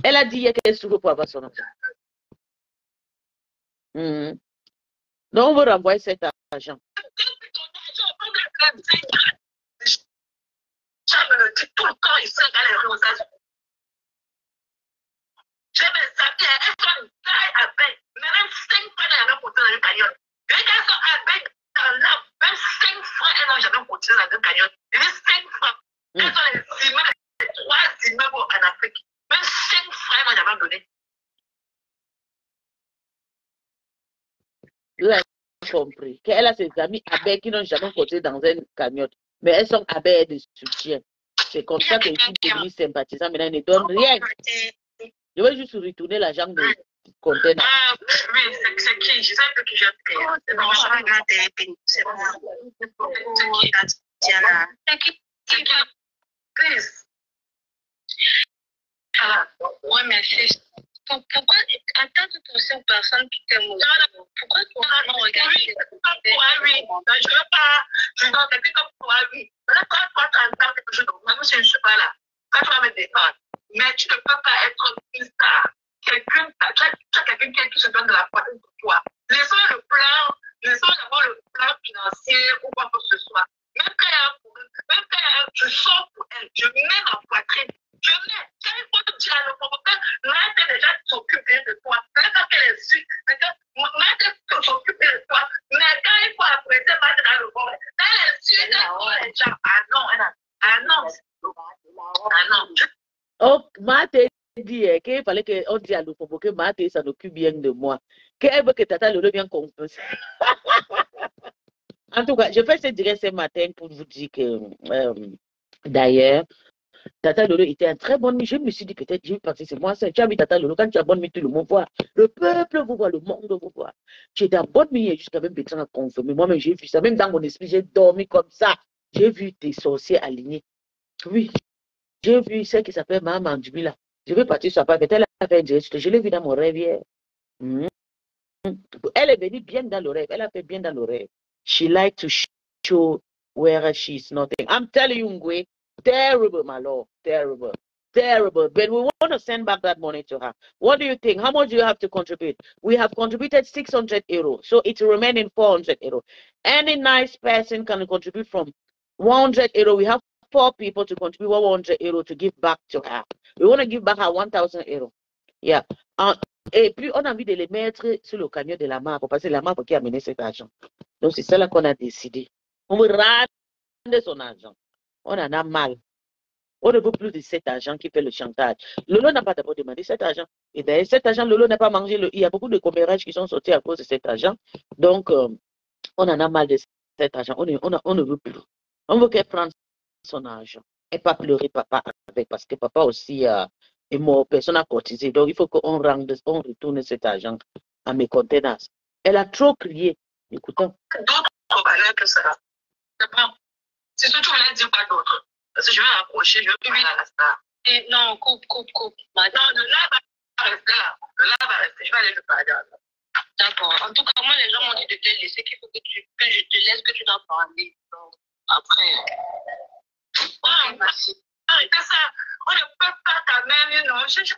Elle a dit qu'elle souffre pour avoir son argent. Donc, on veut renvoyer cet argent. Je me le dis tout le temps ici dans les rues. Je me savais, elles sont taille avec, même 5 fois elles n'avaient pas dans le cagnotte. Et elles sont avec, même 5 fois elles n'ont jamais cotisé dans le cagnotte. Et 5 fois, elles sont les immeubles, les 3 immeubles en Afrique. Même 5 fois elles n'ont jamais donné. Vous avez compris qu'elle a ses amis avec qui n'ont jamais cotisé dans une cagnotte. Mais elles sont avec de soutien. C'est comme ça que je suis devenue sympathisant. Maintenant, elles ne donnent rien. Je vais juste retourner l'argent de conteneur. Ah, oui, c'est qui? Je sais un peu qui j'ai payé. C'est bon, je regarde c'est bon. C'est qui? C'est qui? Please. Ah, ouais, mais c'est... Pourquoi, en tant que pour une personne qui t'aime, pourquoi tu vas regarder? Oui, je ne veux pas, je dois quelqu'un comme toi, oui. Là, quand toi, tu entends quelque chose, même si je ne suis pas là, quand tu vas me défendre, mais tu ne peux pas être une star. Quelqu'un, tu as quelqu'un qui se donne de la poitrine pour toi. Laissons d'abord le plan financier ou quoi que ce soit. Même quand tu sors pour elle, je mets ma poitrine. Je mets, quand il faut dire à l'opérateur, Maître déjà s'occupe de toi. Même quand elle est sûre, Maître s'occupe de toi. Mais quand il faut apprécier Maître dans le monde, quand elle est sûre, elle est déjà, ah non. Oh, Maître dit qu'il fallait qu'on dise à l'opérateur que Maître s'en occupe bien de moi. Qu'elle veut que Tata Lolo vienne compenser. En tout cas, je fais ce direct ce matin pour vous dire que, d'ailleurs, Tata Lolo était un très bon nuit. Je me suis dit peut-être, je vais penser, c'est moi ça. Tu as mis Tata Lolo, quand tu as bonne nuit, tout le monde voit. Le peuple vous voit, le monde vous voit. Tu étais en bonne nuit et jusqu'à même Bétran a confirmé. Moi-même, j'ai vu ça. Même dans mon esprit, j'ai dormi comme ça. J'ai vu tes sorciers alignés. Oui, j'ai vu celle qui s'appelle Maman Djibila. Je vais partir sur la page. Elle a fait un direct. Je l'ai vu dans mon rêve hier. Elle est venue bien dans le rêve. Elle a fait bien dans le rêve. She liked to show where she's nothing. I'm telling you, Ngwe, terrible, my lord. Terrible. Terrible. But we want to send back that money to her. What do you think? How much do you have to contribute? We have contributed 600 euros. So it's remaining 400 euros. Any nice person can contribute from 100 euros. We have 4 people to contribute 100 euros to give back to her. We want to give back her 1,000 euros. Yeah. Et puis, on a envie de les mettre sur le camion de la marque, parce que c'est la marque qui a mené cet argent. Donc, c'est cela qu'on a décidé. On veut rendre son argent. On en a mal. On ne veut plus de cet argent qui fait le chantage. Lolo n'a pas d'abord demandé cet argent. Et d'ailleurs, cet argent, Lolo n'a pas mangé. Il y a beaucoup de commérages qui sont sortis à cause de cet argent. Donc, on en a mal de cet argent. On ne veut plus. On veut qu'elle prenne son argent. Et pas pleurer papa avec, parce que papa aussi est mort. Personne n'a cotisé. Donc, il faut qu'on retourne cet argent à mes conteneurs. Elle a trop crié. Écoutons. D'autres valeurs que ça. C'est bon. Si tu voulais dire pas d'autre. Parce que je vais approcher, je vais parler à la star. Et non, coupe. Non, le là va rester là. Le là va rester. Je vais aller le parler. D'accord. En tout cas, moi, les gens m'ont dit de te laisser, que je te laisse, que tu dois parler. Donc, après. Oh, merci. Arrêtez ça. On ne peut pas quand même, non. Je n'ai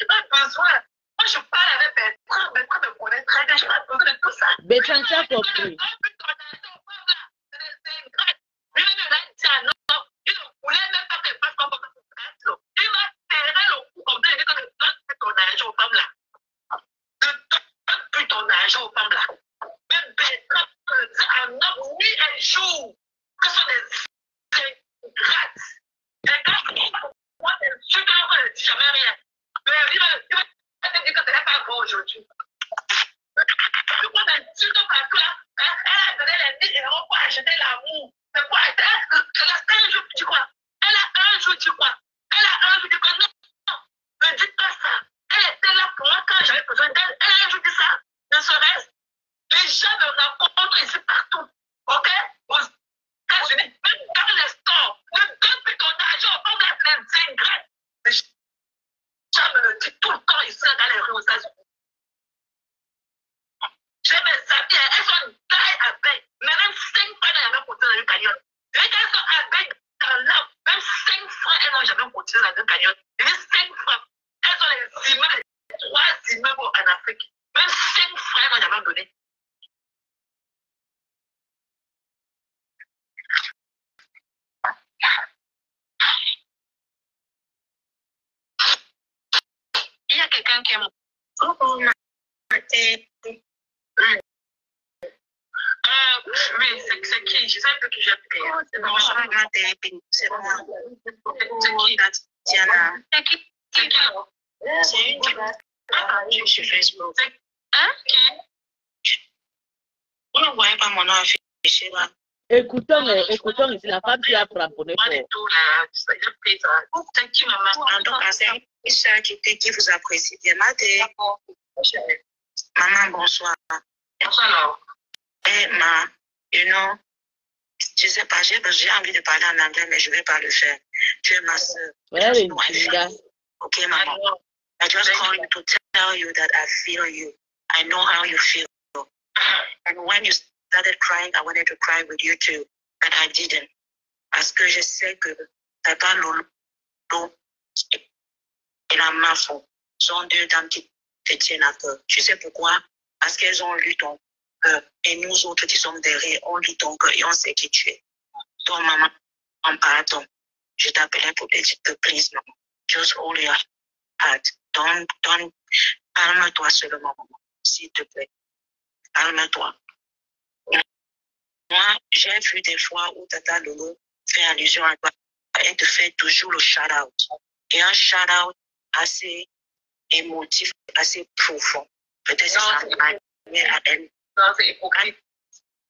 pas besoin. Moi, je parle avec Bertrand. Bertrand me connaît très bien. Je n'ai pas besoin de tout ça. Bertrand, tu as compris. Il ne voulait même pas qu'elle fasse comme ça. Il va serrer le cou comme ça et dire que ne donne plus ton argent aux femmes là. Ne donne plus ton argent aux femmes là. Même Bertrand dit un homme, nuit et jour, que ce sont des ingrates. Des gars qui moi, je ne dis jamais rien. Mais il va te dire que ce n'est pas bon aujourd'hui. Je crois que tu te parles là. Elle a donné les 10 euros pour acheter l'amour. C'est quoi? Elle a un jour, tu crois? Elle a un jour, tu crois? Elle a un jour, tu crois? Non, ne dis pas ça. Elle était là pour moi quand j'avais besoin d'elle. Elle a un jour dit ça. Ne serait-ce. Les gens me rencontrent ici partout. Ok? Aux États-Unis, même dans les stores. Ne donne plus ton argent aux femmes là, les ingrats. Les gens me le disent tout le temps ici dans les rues aux États-Unis. J'ai mes amis, elles sont taille à bain. Mais même 5 fois, elles n'ont jamais cotisé dans une cagnotte. Et quand elles sont à bain dans l'arbre, même 5 fois, elles n'ont jamais cotisé dans une cagnotte. Et 5 fois, elles sont les immeubles, les 3 immeubles en Afrique. Même 5 fois, elles n'ont jamais donné. Il y a quelqu'un qui aime. Oui, c'est qui? Je sais que j'ai payé. C'est moi. C'est qui? Tatiana. C'est qui? C'est qui? C'est une qui sur Facebook. Hein? Qui? Vous ne voyez pas mon nom affiché là? Écoutons, c'est la femme qui a cramponné fort. C'est qui, maman? En tout cas, c'est une soeur qui vous apprécie bien. Maman, bonsoir. Bonsoir. Eh, ma, you know, je sais pas, j'ai envie de parler en anglais, mais je ne vais pas le faire. Tu es ma soeur. Okay, maman. I just call you to tell you that I feel you. I know how you feel. And when you started crying, I wanted to cry with you too, but I didn't. Parce que je sais que Papa Lolo et la Mafo sont deux dames qui te tiennent à cœur. Tu sais pourquoi? Parce qu'elles ont lu ton cœur. Et nous autres qui sommes derrière, on lit ton cœur et on sait qui tu es. Donc, maman, en pardon, je t'appelais pour te dire que please, maman, just hold your heart. Don't, calme-toi seulement, maman, s'il te plaît. Calme-toi. Moi, j'ai vu des fois où Tata Lolo fait allusion à toi. Elle te fait toujours le shout-out. Et un shout-out assez émotif, assez profond. Peut-être c'est ça, mais à elle. Non, c'est hypocrite.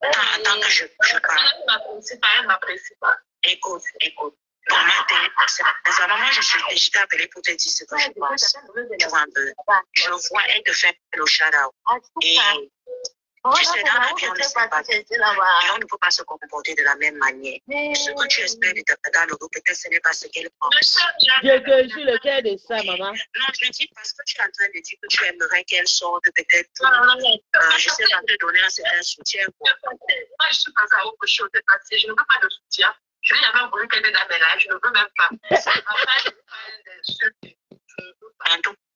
Attends que je parle. Elle m'apprécie pas. Écoute. Moi, je t'ai appelé pour te dire ce que je pense. Tu vois un peu. Je vois, elle te fait le shout-out. Et Tu sais, dans la vie, on ne sait pas. On ne peut pas se comporter de la même manière. Ce que tu espères de ta dans le groupe, peut-être ce n'est pas ce qu'elle pense. Je suis le cœur de ça, maman. Non, je dis parce que tu es en train de dire que tu aimerais qu'elle sorte, peut-être. Je sais pas te donner un certain soutien. Moi, je suis passée à autre chose. Je ne veux pas de soutien. Je n'ai jamais voulu qu'elle ait dans mes lives. Je ne veux même pas.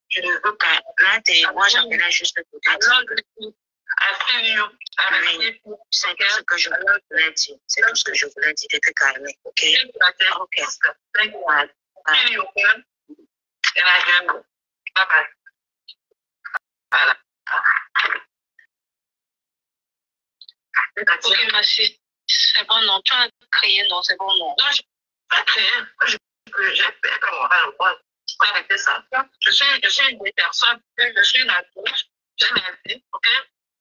Je ne veux pas. Là, moi, j'appelais juste pour te dire. C'est tout ce que je voulais dire. C'est tout ce que je voulais dire de te calmer. Ok? Ok. Ok, merci. C'est bon, non. Tu as créé, non, c'est bon, non. Non, je n'ai pas créé. J'ai fait comme on va le voir. Pas arrêter ça. Je suis une personne, je suis une adulte, j'ai ma vie, ok?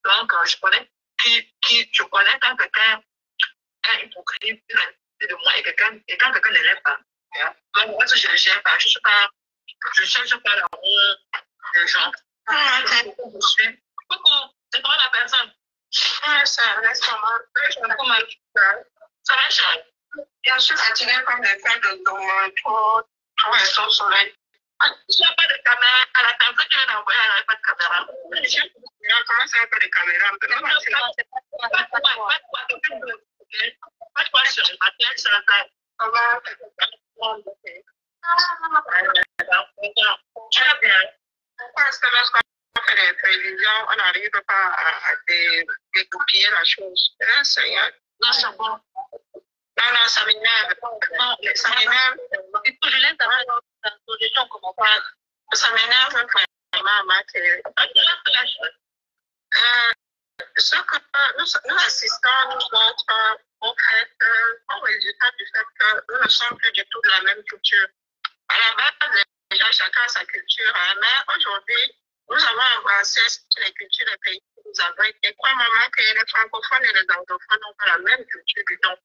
Donc, je connais je connais quand quelqu'un a une hypocrisie de moi et quand quelqu'un ne l'aime pas. Donc, moi, je ne gère pas. Je ne cherche pas l'amour des gens. Je suis. Coucou, c'est toi la personne. Ça laisse comment? Ça va changer. Je suis fatiguée comme des fêtes de demain, trop et au soleil. Il n'y a pas de caméra. À la table, tu viens d'envoyer, il n'y a pas de caméra. Comment ça, il n'y a pas de caméra? Pas de quoi sur le matin, ça va. Tu vas bien. Pourquoi est-ce que lorsqu'on fait des prévisions, on n'arrive pas à dégoupiller la chose? Seigneur. Non, c'est bon. Non, ça m'énerve. Ça m'énerve. Je laisse avoir la solution comment pas. Ça m'énerve vraiment, ce que nous assistons, nous autres, au fait, au résultat du fait que nous ne sommes plus du tout de la même culture. À la base, déjà, chacun a sa culture, mais aujourd'hui, nous avons embrassé les cultures des pays que nous avons. Et crois-moi que les francophones et les anglophones n'ont pas la même culture du don.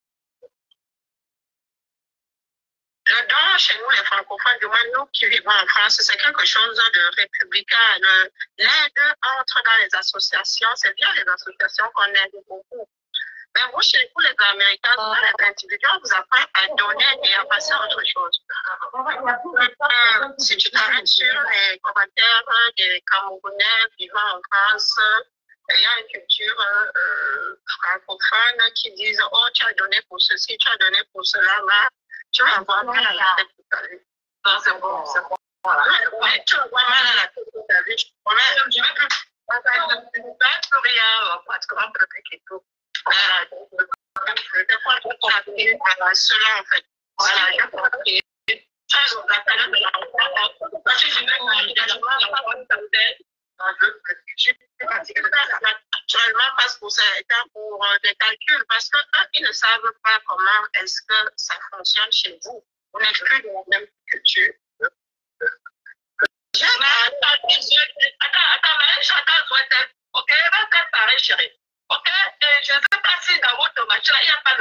Le don chez nous, les francophones, du moins nous qui vivons en France, c'est quelque chose de républicain. L'aide entre dans les associations, c'est bien les associations qu'on aide beaucoup. Mais vous, chez vous, les Américains, les individus, on vous apprend à donner et à passer à autre chose. Si tu t'arrêtes sur les commentaires des Camerounais vivant en France, ayant une culture francophone qui disent « Oh, tu as donné pour ceci, tu as donné pour cela, là. » Tu vas avoir mal à la tête tout à l'heure. Non, c'est bon, c'est bon. Voilà. Ouais, tu vas avoir mal à la tête tout à l'heure. Je ne vais plus rien pratiquement peut-être et tout. Cela, en fait. Voilà, j'ai compris. Actuellement, parce que ça est pour des calculs, parce qu'ils ne savent pas comment est-ce que ça fonctionne chez vous. Vous n'êtes plus de la même culture. Attends, mais chacun doit être. Ok, va faire pareil, chérie. Ok, et je ne sais pas si dans votre machin, il n'y a pas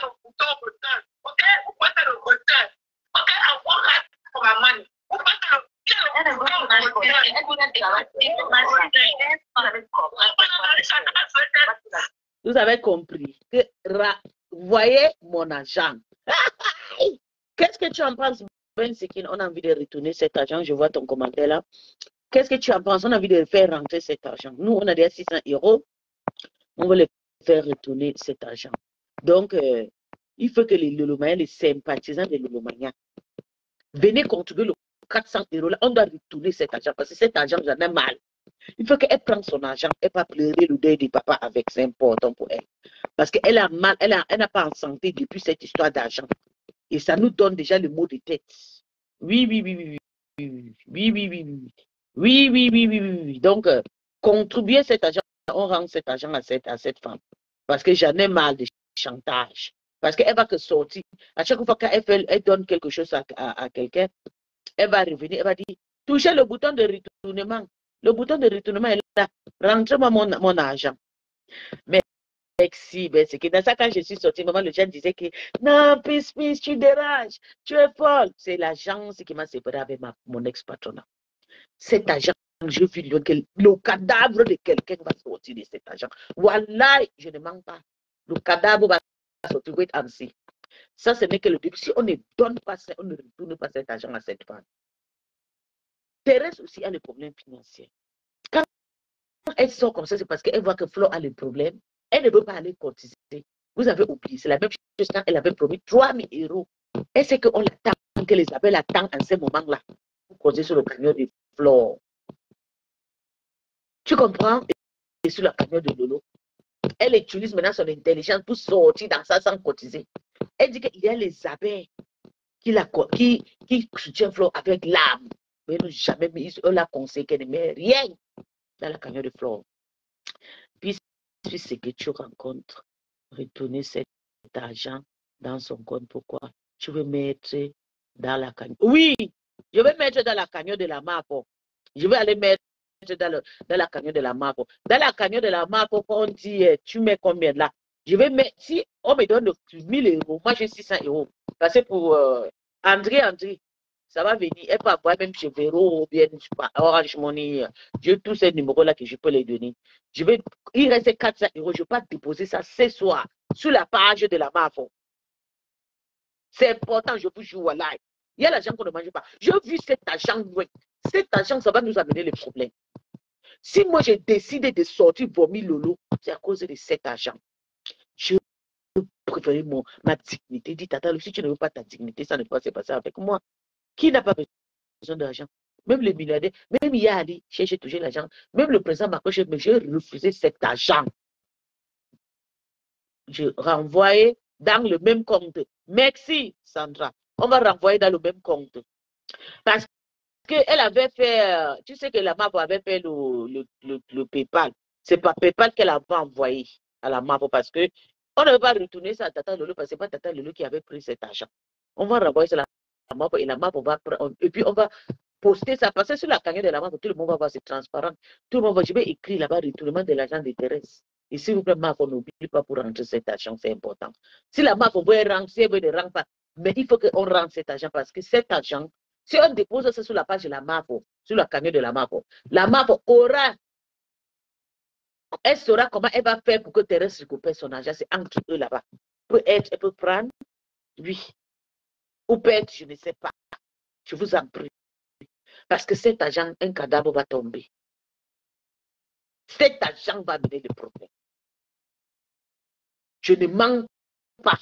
le bouton button. Ok, vous pouvez le button. Ok, avoir pour ma main. Vous pouvez le. Vous avez compris que voyez mon argent. Qu'est-ce que tu en penses, Ben Sekin? On a envie de retourner cet argent. Je vois ton commentaire là. Qu'est-ce que tu en penses? On a envie de faire rentrer cet argent. Nous, on a déjà 600 €. On veut le faire retourner cet argent. Donc, il faut que les Lolomaniens, les sympathisants des Lolomaniens, venez contribuer le 400 € là. On doit retourner cet argent parce que cet argent, j'en ai mal. Il faut qu'elle prenne son argent et pas pleurer le deuil du papa avec. C'est important pour elle. Parce qu'elle a mal, elle n'a pas en santé depuis cette histoire d'argent. Et ça nous donne déjà le mot de tête. Oui. Oui. Donc, contribuer cet argent, on rend cet argent à cette femme. Parce que j'en ai mal de chantage. Parce qu'elle va que sortir. À chaque fois qu'elle donne quelque chose à quelqu'un, elle va revenir, elle va dire, touchez le bouton de retournement. Le bouton de retournement est là. Rentrez-moi mon argent. Mais merci, ben, c'est que dans ça, quand je suis sortie, maman, le jeune disait que non, Peace, tu déranges, tu es folle. C'est l'agence qui m'a séparée avec mon ex-patronat. Cet agent je vis le cadavre de quelqu'un va sortir de cet agent. Voilà, je ne mens pas. Le cadavre va sortir. Wait and see. Ça, ce n'est que le début. Si on ne donne pas ça, on ne retourne pas cet argent à cette femme. Thérèse aussi a le problème financier. Quand elle sort comme ça, c'est parce qu'elle voit que Flo a le problème. Elle ne veut pas aller cotiser. Vous avez oublié, c'est la même chose quand elle avait promis 3 000 €. Elle sait qu'on l'attend, que l'Isabelle attend en ce moment-là pour causer sur le camion de Flo. Tu comprends? Et sur le camion de Lolo. Elle utilise maintenant son intelligence pour sortir dans ça sans cotiser. Elle dit qu'il y a les abeilles qui soutiennent Flo avec l'âme. Mais ils n'ont jamais mis, on l'a conseillé qu'elle ne met rien dans la cagnotte de Flo. Puis, ce que tu rencontres, retourner cet argent dans son compte. Pourquoi? Tu veux mettre dans la cagnotte. Oui, je vais mettre dans la cagnotte de la MAPO. Je vais aller mettre dans la cagnotte de la MAPO. Dans la cagnotte de la MAPO, quand on dit, tu mets combien là? Je vais mettre, si on me donne 1 000 €, moi j'ai 600 €. Parce que pour André, ça va venir. Elle peut avoir même chez Véro ou bien Orange Money. J'ai tous ces numéros-là que je peux les donner. Il reste 400 €. Je ne vais pas déposer ça ce soir sur la page de la MAPO. C'est important, je vous jure, voilà. Il y a l'argent qu'on ne mange pas. Je vis cet argent, oui. Cet argent, ça va nous amener les problèmes. Si moi j'ai décidé de sortir vomir Lolo, c'est à cause de cet argent. Je préfère ma dignité. Dis, tata, si tu ne veux pas ta dignité, ça ne peut pas se passer avec moi. Qui n'a pas besoin d'argent? Même les milliardaires, même Yali, j'ai touché l'argent. Même le président Macron, j'ai refusé cet argent. Je renvoyais dans le même compte. Merci, Sandra. On va renvoyer dans le même compte. Parce qu'elle avait fait, tu sais que la MAPO avait fait le PayPal. C'est pas PayPal qu'elle avait envoyé à la MAPO parce que on ne va pas retourner ça à Tata Lolo parce que ce n'est pas Tata Lolo qui avait pris cet argent. On va renvoyer ça à la MAPO et la MAPO va prendre, et puis on va poster ça. Parce que sur la cagnotte de la MAPO, tout le monde va voir, c'est transparent. Tout le monde va, je vais écrire là-bas, retournement de l'argent de Thérèse. Et s'il vous plaît, MAPO, n'oublie pas pour rentrer cet argent, c'est important. Si la MAPO veut rentrer, si elle veut ne rendre pas, mais il faut qu'on rentre cet argent parce que cet argent, si on dépose ça sur la page de la MAPO, sur la cagnotte de la MAPO aura, elle saura comment elle va faire pour que Thérèse récupère son argent. C'est entre eux là-bas. Elle peut prendre, oui. Ou peut-être, je ne sais pas. Je vous en prie. Parce que cet argent, un cadavre va tomber. Cet argent va amener le problème. Je ne mens pas.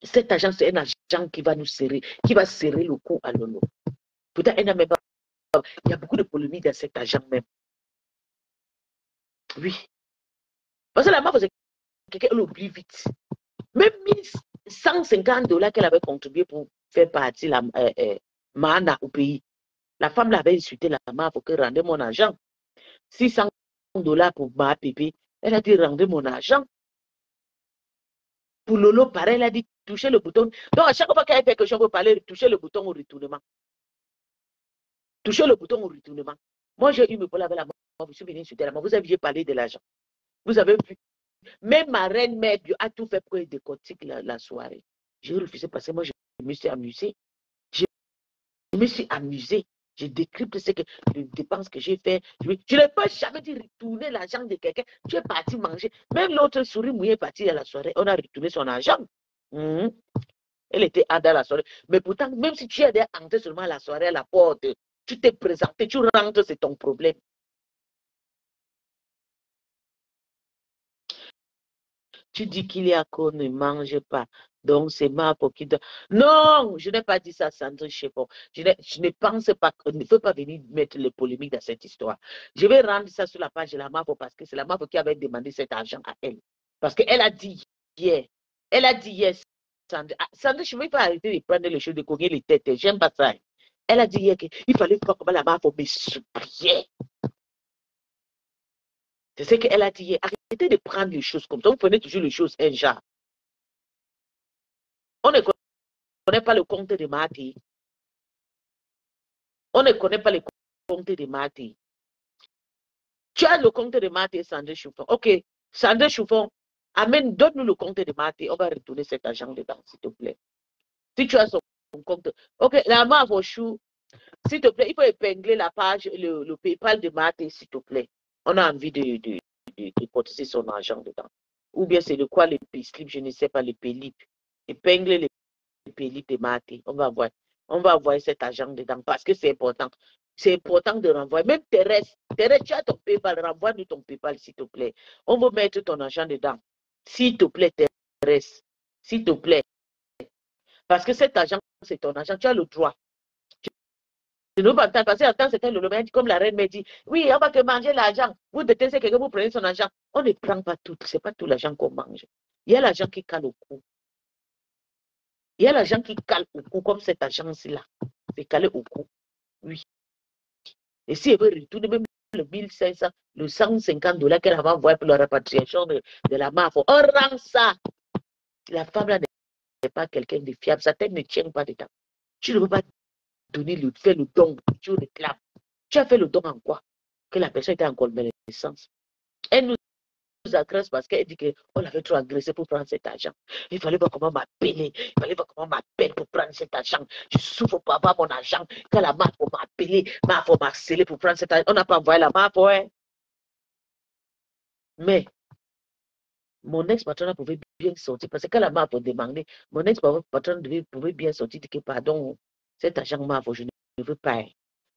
Cet argent, c'est un argent qui va nous serrer, qui va serrer le cou à Lolo. Pourtant, elle n'a même pas. Il y a beaucoup de polémiques dans cet argent même. Oui. Parce que la MAPO, c'est quelqu'un qui l'oublie vite. Même 150 $ qu'elle avait contribué pour faire partie la Mana au pays. La femme l'avait insulté la MAPO pour que rendez mon argent. 600 $ pour ma pépé. Elle a dit rendez mon argent. Pour Lolo, pareil, elle a dit toucher le bouton. Donc, à chaque fois qu'elle fait quelque chose, on peut parler, toucher le bouton au retournement. Toucher le bouton au retournement. Moi, j'ai eu mes problèmes avec la MAPO. Je suis venu insulter la MAPO. Vous avez parlé de l'argent. Vous avez vu. Même ma reine mère a tout fait pour qu'elle décortique la soirée. J'ai refusé parce que moi, je me suis amusée. Je me suis amusée. Je décrypte ce que les dépenses que j'ai fait. Je ne peux jamais dire retourner l'argent de quelqu'un. Tu es parti manger. Même l'autre souris mouillée est partie à la soirée. On a retourné son argent. Elle était dans la soirée. Mais pourtant, même si tu es entré seulement à la soirée à la porte, tu t'es présenté, tu rentres, c'est ton problème. Tu dis qu'il y a qu'on ne mange pas. Donc, c'est MAPO qui doit. Non, je n'ai pas dit ça, Sandrine Chepon. Je ne pense pas qu'il ne faut pas venir mettre les polémiques dans cette histoire. Je vais rendre ça sur la page de la MAPO parce que c'est la MAPO qui avait demandé cet argent à elle. Parce qu'elle a dit hier. Elle a dit hier, Sandrine, je ne vais pas arrêter de prendre les choses, de cogner les têtes. J'aime pas ça. Elle a dit hier qu'il fallait voir comment la MAPO me suppliait. C'est ce qu'elle a dit hier. Arrêtez de prendre les choses comme ça. Vous prenez toujours les choses un genre. On ne connaît pas le compte de Marty. On ne connaît pas le compte de Marty. Tu as le compte de Marty, Sandrine Chouffon. Ok, Sandrine Chouffon, amène, donne-nous le compte de Marty. On va retourner cet argent dedans, s'il te plaît. Si tu as son compte. Ok, la main à vos choux. S'il te plaît, il faut épingler la page, le PayPal de Maté, s'il te plaît. On a envie de cotiser son argent dedans. Ou bien c'est le quoi, les payslip, je ne sais pas, les paylip. Épingler les paylip de Maté. On va envoyer cet argent dedans parce que c'est important. C'est important de renvoyer. Même Thérèse, tu as ton PayPal, renvoie-nous ton PayPal, s'il te plaît. On veut mettre ton argent dedans. S'il te plaît, Thérèse. S'il te plaît. Parce que cet argent, c'est ton argent. Tu as le droit. Je ne veux pas entendre, parce qu'en temps, c'était le domaine, comme la reine m'a dit, oui, on va que manger l'argent. Vous détestez quelqu'un, vous prenez son argent. On ne prend pas tout. Ce n'est pas tout l'argent qu'on mange. Il y a l'argent qui cale au cou. Il y a l'argent qui cale au cou, comme cette agence-là. C'est calé au cou. Oui. Et si elle veut retourner même le 1500, le 150 $ qu'elle avait envoyé pour la répatriation de la MAF, on rend ça. La femme-là n'est pas quelqu'un de fiable. Sa tête ne tient pas dedans. Tu ne peux pas donner faire le don. Tu réclames. Tu as fait le don en quoi? Que la personne était en convalescence. Elle nous agresse parce qu'elle dit qu'on l'avait trop agressé pour prendre cet argent. Il fallait voir comment m'appeler. Il fallait voir comment m'appeler pour prendre cet argent. Je souffre pour avoir mon argent. Quand la MAF m'a appelé, MAF m'a harcelé pour prendre cet argent. On n'a pas envoyé la MAF, ouais. Mais mon ex-patron pouvait bien sortir parce que quand la MAF a demandé, mon ex-patron pouvait bien sortir, dire que pardon, cet argent MAF, je ne veux pas.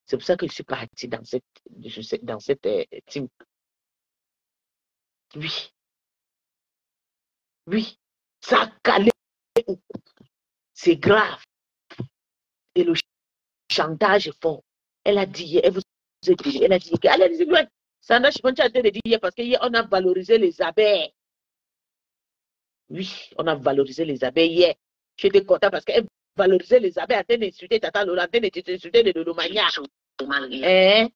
C'est pour ça que je suis partie dans cette team. Oui. Oui. Ça a calé. C'est grave. Et le chantage est fort. Elle a dit, elle vous a dit, elle a dit, elle a dit, ouais. Ça n'a pas été dit parce qu'on a valorisé les abeilles. Oui, on a valorisé les abeilles hier. J'étais content parce qu'elle valorisait les abeilles, en train d'insulter Tata Lola, en train d'insulter de Lomania. Hein?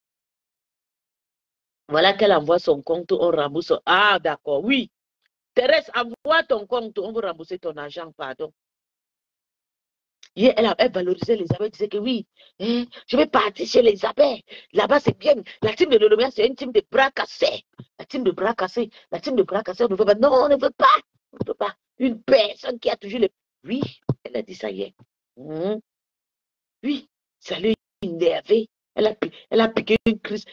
Voilà qu'elle envoie son compte, on rembourse. Ah, d'accord, oui. Thérèse, envoie ton compte, on va rembourser ton argent, pardon. Hier, elle valorisait les abeilles, elle disait que oui, hein, je vais partir chez les abeilles. Là-bas, c'est bien. La team de Lomania, c'est une team de bras cassés. La team de bras cassés, on ne veut pas. Non, on ne veut pas. On ne veut pas. Une personne qui a toujours les... Oui, elle a dit ça hier. Oui, ça lui a énervé. Elle a piqué une crise.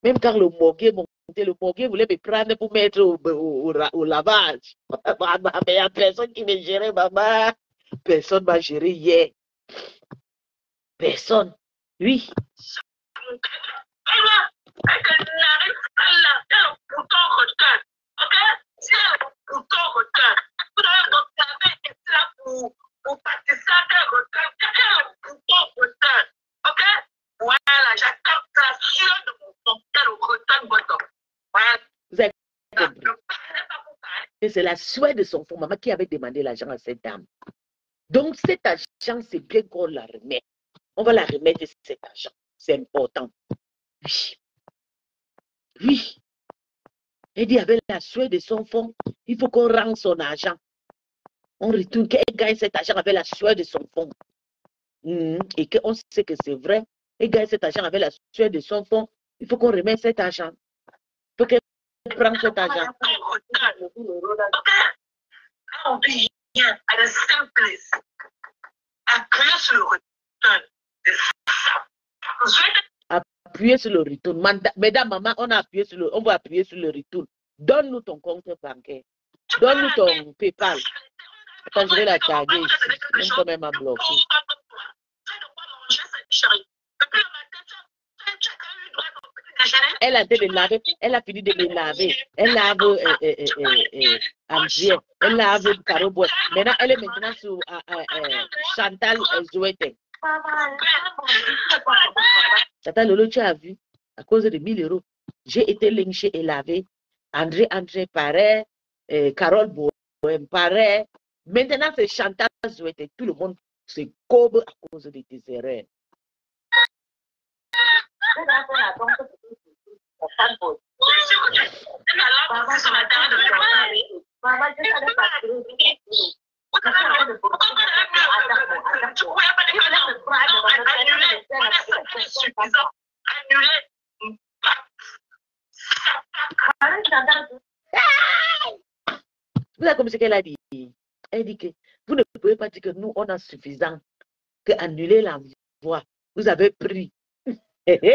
Même quand le morguet montait, le morguet voulait me prendre pour mettre au lavage. Mais il n'y a personne qui me gérait, maman. Personne ne m'a géré hier. Personne. Oui. Vous avez compris. Et c'est la souhait de son fonds, maman, qui avait demandé l'argent à cette dame. Donc, cet argent, c'est bien qu'on la remette. On va la remettre, cet argent. C'est important. Oui. Oui. Elle dit, avec la souhait de son fonds, il faut qu'on rende son argent. On retourne, qu'elle gagne cet argent avec la sueur de son fonds. Et qu'on sait que c'est vrai. Elle gagne cet argent avec la sueur de son fonds. Il faut qu'on remette cet argent. Il faut qu'elle prenne cet argent. Appuyer sur le retour. Mesdames, maman, on va appuyer sur le retour. Donne-nous ton compte bancaire. Donne-nous ton PayPal. Attends, je vais la taguer ici. Même quand même à bloquer. Elle a été laver. Elle a fini de me laver. Elle lave André. Elle lave Caro Bois. Maintenant, elle est maintenant sur Chantal Zouette. Chantal Lolo, tu as vu, à cause de 1000 €, j'ai été lynchée et lavée. André pareil. Carole Bohem pareil. Maintenant, c'est Chantal Zouette. Tout le monde se cobe à cause de tes erreurs. Vous savez comme ce qu'elle a dit? Elle dit que vous ne pouvez pas dire que nous, on a suffisant que annuler l'envoi. Vous avez pris. On écoute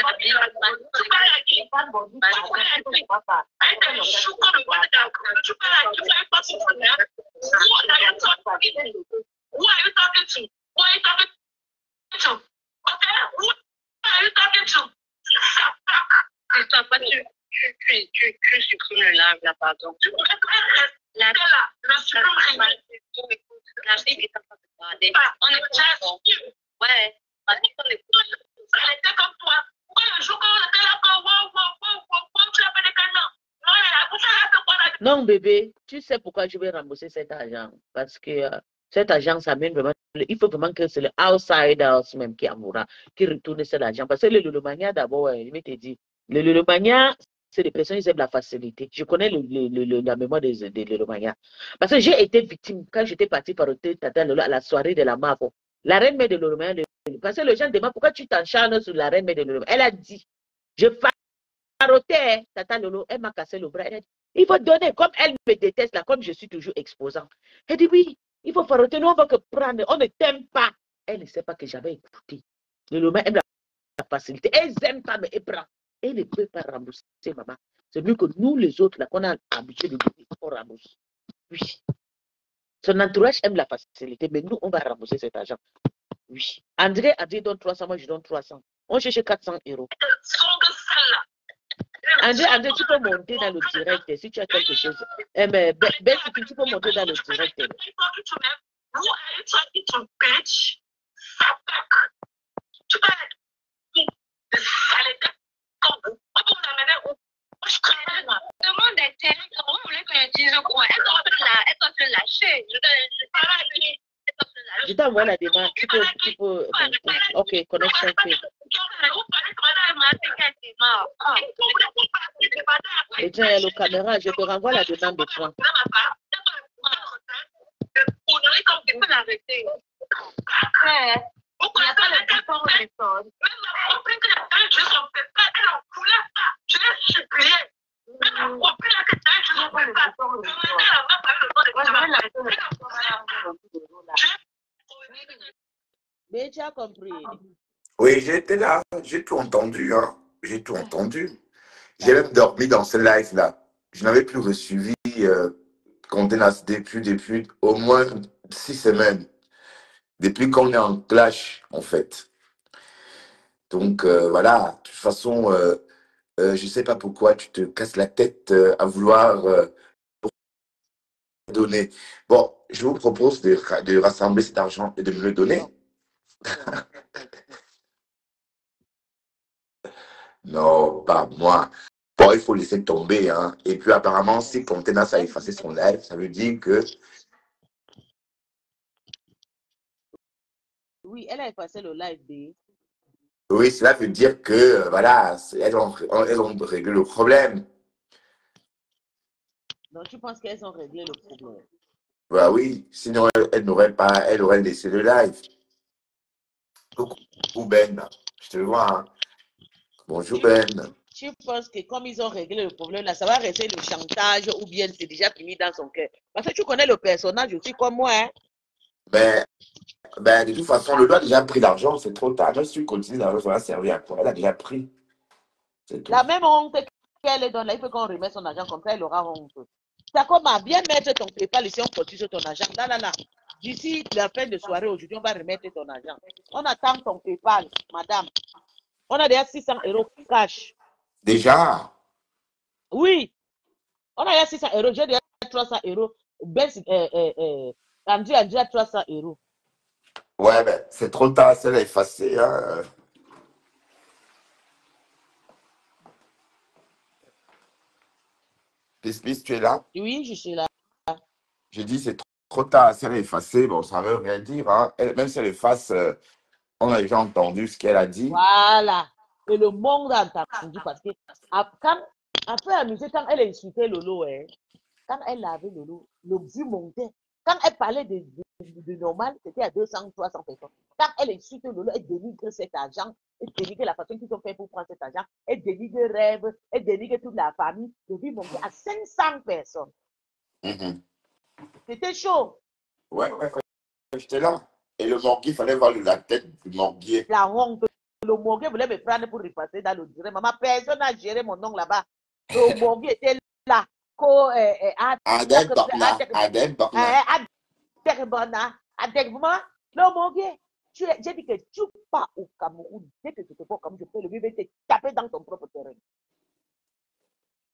la Bible. Who are you talking to? Who are you talking to? Okay? Who are you talking to? Tu supprimes le live là, pardon. Tu peux la Bible est en train de parler. On est ouais. Elle était comme toi. Pourquoi le jour quand on était là, tu as fait des canons? Non, bébé, tu sais pourquoi je vais rembourser cet argent? Parce que cet argent, ça mène vraiment. Il faut vraiment que c'est le outsiders même qui amoura, qui retourne cet argent. Parce que le Lulumania, d'abord, je vais te dire, le Lulumania, c'est des personnes qui aiment la facilité. Je connais la mémoire des Lulumania. Parce que j'ai été victime quand j'étais partie par Tata Lolo à la soirée de la MAPO. La reine mère de Lulumania, parce que les gens demandent pourquoi tu t'encharnes sur la reine mère de Lulumania. Elle a dit, je farotais, Tata Lolo, elle m'a cassé le bras. Elle a dit, il faut donner, comme elle me déteste, là, comme je suis toujours exposant. Elle dit oui, il faut faroter, nous on va que prendre, on ne t'aime pas. Elle ne sait pas que j'avais écouté. Le loma aime la facilité. Elle n'aime pas, mais elle prend. Elle ne peut pas rembourser, maman. C'est mieux que nous, les autres, là, qu'on a habitué de donner, on rembourse. Oui. Son entourage aime la facilité, mais nous, on va rembourser cet argent. Oui. André a dit donne 300, moi je donne 300. On cherche 400 €. André, tu peux monter dans le direct si tu as quelque chose. Mais tu peux monter dans le direct. Demande des terrains, comment vous voulez qu'on utilise quoi? Elle doit se lâcher. Je t'envoie la demande. Tu peux. Ok, connexion. Et tiens, il y a le caméra, je te renvoie la demande de toi. Tu peux l'arrêter. Il n'y a pas le bouton méthode. Je l'ai supplié. Mais tu as compris. Oui, j'étais là, j'ai tout entendu, hein. J'ai tout entendu. J'ai même dormi dans ce live-là. Je n'avais plus suivi Contenas depuis au moins 6 semaines. Depuis qu'on est en clash, en fait. Donc, voilà. De toute façon, je ne sais pas pourquoi tu te casses la tête à vouloir donner. Bon, je vous propose de rassembler cet argent et de me le donner. Non, pas moi. Bon, il faut laisser tomber. Hein. Et puis, apparemment, si Contenas a effacé son live, ça veut dire que... Oui, elle a effacé le live. Oui, cela veut dire que, voilà, elles ont réglé le problème. Non, tu penses qu'elles ont réglé le problème? Bah oui, sinon, elle aurait laissé le live. Coucou Ben, je te vois. Hein. Bonjour Ben. Tu penses que comme ils ont réglé le problème, là, ça va rester le chantage ou bien c'est déjà fini dans son cœur? Parce que tu connais le personnage aussi comme moi. Hein? Ben, de toute façon, le doigt a déjà pris l'argent, c'est trop tard. Même si tu continues, l'argent ça va servir à quoi? Elle a déjà pris. C'est tout. La même honte qu'elle donne, là, il faut qu'on remette son argent comme ça, elle aura honte. C'est comme à bien mettre ton PayPal ici, on continue sur ton argent. Là. D'ici la fin de soirée, aujourd'hui, on va remettre ton argent. On attend ton PayPal, madame. On a déjà 600 € cash. Déjà? Oui. On a déjà 600 €. J'ai déjà 300 €. André a déjà 300 €. Ouais, ben, c'est trop tard, c'est effacé. Hein. Piss, tu es là? Oui, je suis là. J'ai dit, c'est trop tard, c'est effacé. Bon, ça ne veut rien dire. Hein. Même si elle efface, on a déjà entendu ce qu'elle a dit. Voilà. Et le monde a entendu parce que, quand, après amusé, quand elle insultait Lolo, hein, quand elle avait Lolo, le vue montait. Quand elle parlait de normal, c'était à 200, 300 personnes. Quand elle insulte Lolo, elle dénigre cet argent, elle dénigre la façon qu'ils ont fait pour prendre cet argent, elle dénigue rêve, elle dénigue toute la famille. Je vis monter à 500 personnes. C'était chaud. Ouais, j'étais là. Et le morguier, il fallait voir la tête du morguier. La honte. Le morguier voulait me prendre pour repasser dans le direct. Maman, personne n'a géré mon nom là-bas. Le morguier était là. Le morguier. J'ai dit que tu pars au Cameroun. Dès que tu te vois comme je peux, le bébé te taper dans ton propre terrain.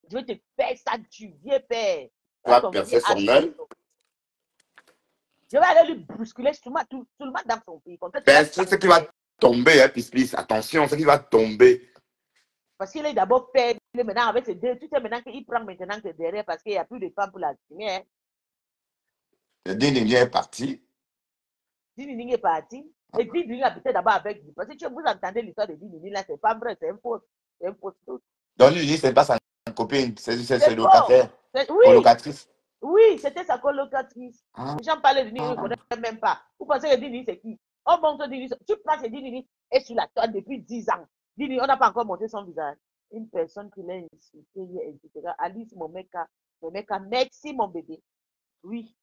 Je vais te faire ça, tu viens faire. Tu vas percer son œil. Je vais aller lui brusculer tout le monde dans son pays. C'est ce qui va tomber, hein, Pis. Attention, c'est qui va tomber. Parce qu'il est d'abord fait maintenant avec ses deux. Tu sais maintenant qu'il prend maintenant que derrière parce qu'il n'y a plus de femmes pour la signer. Hein. Le Dini est parti. Dini est parti. Et Dini a peut-être d'abord avec lui. Parce que vous entendez l'histoire de Dini là, c'est pas vrai, c'est un faux. C'est un faux. Donc Dini, c'est pas sa copine, c'est locataire. Colocatrice. Oui, c'était sa colocatrice. Les gens parlaient de Dini, ils ne connaissent même pas. Vous pensez que Dini, c'est qui? On montre Dini. Tu penses que Dini est sur la toile depuis 10 ans. Dini, on n'a pas encore monté son visage. Une personne qui l'a insulté, etc. Alice, mon mec, merci mon bébé. Oui,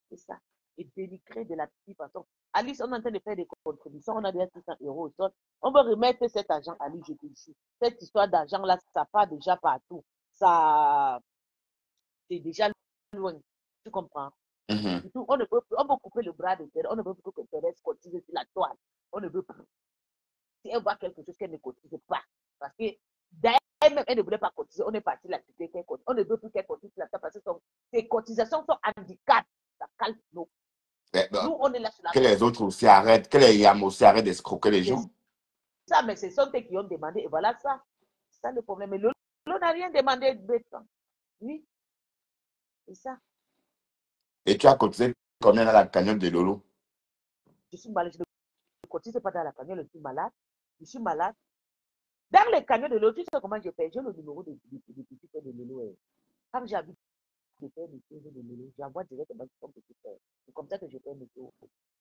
c'est ça. Et dénigrer de la petite façon. Alice, on est en train de faire des contributions, on a déjà 600 € au sol. On veut remettre cet argent à lui, je te dis. Cette histoire d'argent-là, ça part déjà partout. Ça, c'est déjà loin. Tu comprends? On ne peut plus, on peut couper le bras de terre, on ne peut plus que Thérèse cotise sur la toile. On ne veut plus. Si elle voit quelque chose qu'elle ne cotise pas, parce que d'elle-même, elle ne voulait pas cotiser, on est parti la quitter qu'elle cotise. On ne veut plus qu'elle cotise sur la toile parce que ses cotisations sont handicap. Ça calme nous. Nous, on est là sur la que les autres aussi arrêtent, que les yams aussi arrêtent d'escroquer les gens. Ça, mais ce sont eux qui ont demandé, et voilà ça. C'est ça le problème. Mais Lolo n'a rien demandé de bêtement. Oui. C'est ça. Et tu as cotisé combien dans la cagnotte de Lolo? Je suis malade. Je ne cotise pas dans la cagnotte, je suis malade. Je suis malade. Dans les cagnottes de Lolo, tu sais comment je fais? J'ai le numéro de petit frère de Lolo. Quand j'habite de faire mes choses de Lolo, j'envoie directement son petit frère. C'est comme ça que je fais mes choses.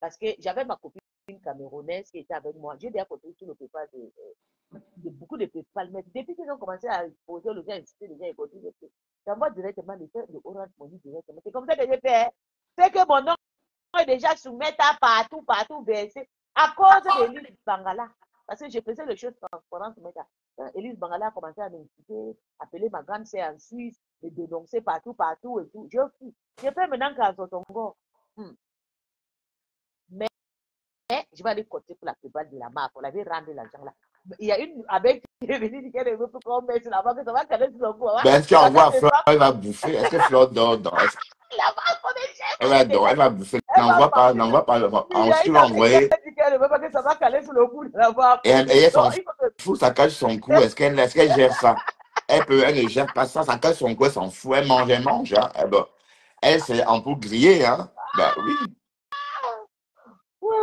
Parce que j'avais ma copine camerounaise qui était avec moi. J'ai déjà cotisé sur le PayPal de beaucoup de PayPal. Mais depuis qu'ils ont commencé à poser le gens, inciter les gens à cotiser, j'envoie directement les faits de Orange Money directement. C'est comme ça que j'ai fait. C'est que mon nom est déjà soumis à partout versé à cause d'Élise Bangala. Parce que je faisais les choses transparentes. Élise Bangala a commencé à m'inciter, appeler ma grande sœur en Suisse, me dénoncer partout et tout. Je fais maintenant qu'à Sotongo. Mais je vais aller côté pour la plupart de la marque. On avait rendu l'argent là. Il y a une avec qui est venue dire qu'elle veut qu'on mette sur la banque, ça va caler sur le cou. Est-ce qu'on voit Fleur, elle va bouffer? Est-ce que Fleur dort dans la banque, on est chef. Elle va bouffer. N'envoie pas. Tu vas envoyer. Elle ne veut pas que ça va caler sur le cou de la banque. Et elle s'en fout, ça cache son cou. Est-ce qu'elle gère ça? Elle ne gère pas ça, ça cache son cou, elle s'en fout. Elle mange. Hein. Elle, c'est en pour griller. Hein. Ben oui. Oui,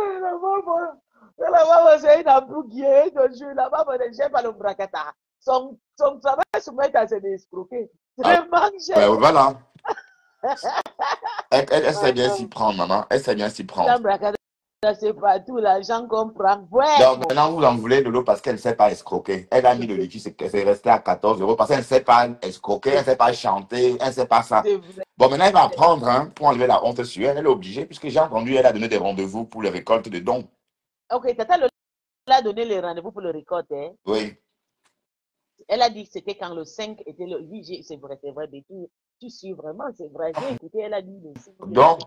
la maman, c'est une ambrouillée, la maman ne gère pas le bracata. Son travail se met à se escroquer. Voilà. Elle sait bien s'y prendre, maman. Elle sait bien s'y prendre. Le bracata, c'est partout, l'argent qu'on prend. Ouais. Donc maintenant, vous en voulez de l'eau parce qu'elle ne sait pas escroquer. Elle a mis le liquide, c'est resté à 14 € parce qu'elle ne sait pas escroquer, elle ne sait pas chanter, elle ne sait pas ça. Bon, maintenant, elle va apprendre hein, pour enlever la honte sur elle. Elle est obligée, puisque j'ai entendu, elle a donné des rendez-vous pour les récoltes de dons. Ok, Tata a donné les rendez-vous pour le récolte. Hein? Oui. Elle a dit que c'était quand le 5 était le. Oui, c'est vrai, mais tu suis vraiment, c'est vrai. J'ai écouté, elle a dit le 5. Donc,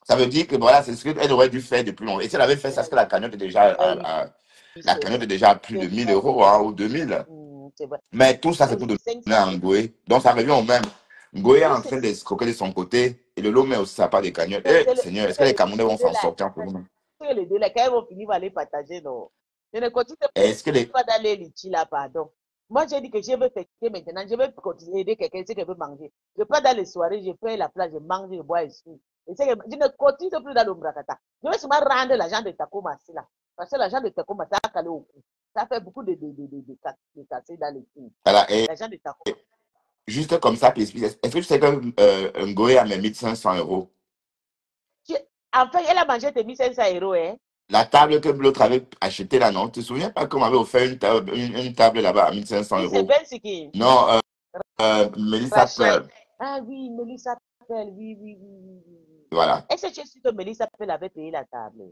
ça veut dire que voilà, c'est ce qu'elle aurait dû faire depuis longtemps. Et si elle avait fait ça, parce que la cagnotte est déjà à plus de 1000 € hein, ou 2000. Mais tout ça, c'est pour donner à Ngoé. Donc, ça revient au même. Ngoé est en train d'escroquer de son côté et le lot met aussi sa part de cagnotte. Eh, Seigneur, est-ce que les Camerounais vont s'en sortir pour nous? Les deux, lesquels vont finir par les partager, non? Je ne continue pas d'aller litchi là, pardon. Moi, j'ai dit que je veux fêter maintenant, je veux continuer aider quelqu'un, c'est qu'il veut manger. Je ne vais pas dans les soirées, je fais la place, je mange, je bois et je suis. Je ne continue plus dans le bracata. Je vais seulement rendre l'argent de Takoma là. Parce que l'argent de Takoma, ça a calé au cou. Ça fait beaucoup de casser dans les films. Voilà, l'argent de Takoma. Juste comme ça, est-ce que tu sais que Ngoé a mis 1500 €? Enfin, elle a mangé tes 1500 €, hein? La table que l'autre avait achetée là, non? Tu te souviens pas qu'on m'avait offert une table là-bas à 1500 Oui, c'est euros? Bensiki. Non, Mélissa Rachel. Pearl. Ah oui, Mélissa Appel. Oui, oui, oui, oui, oui, oui. Voilà. Est-ce que tu es sûr que Mélissa Appel avait payé la table?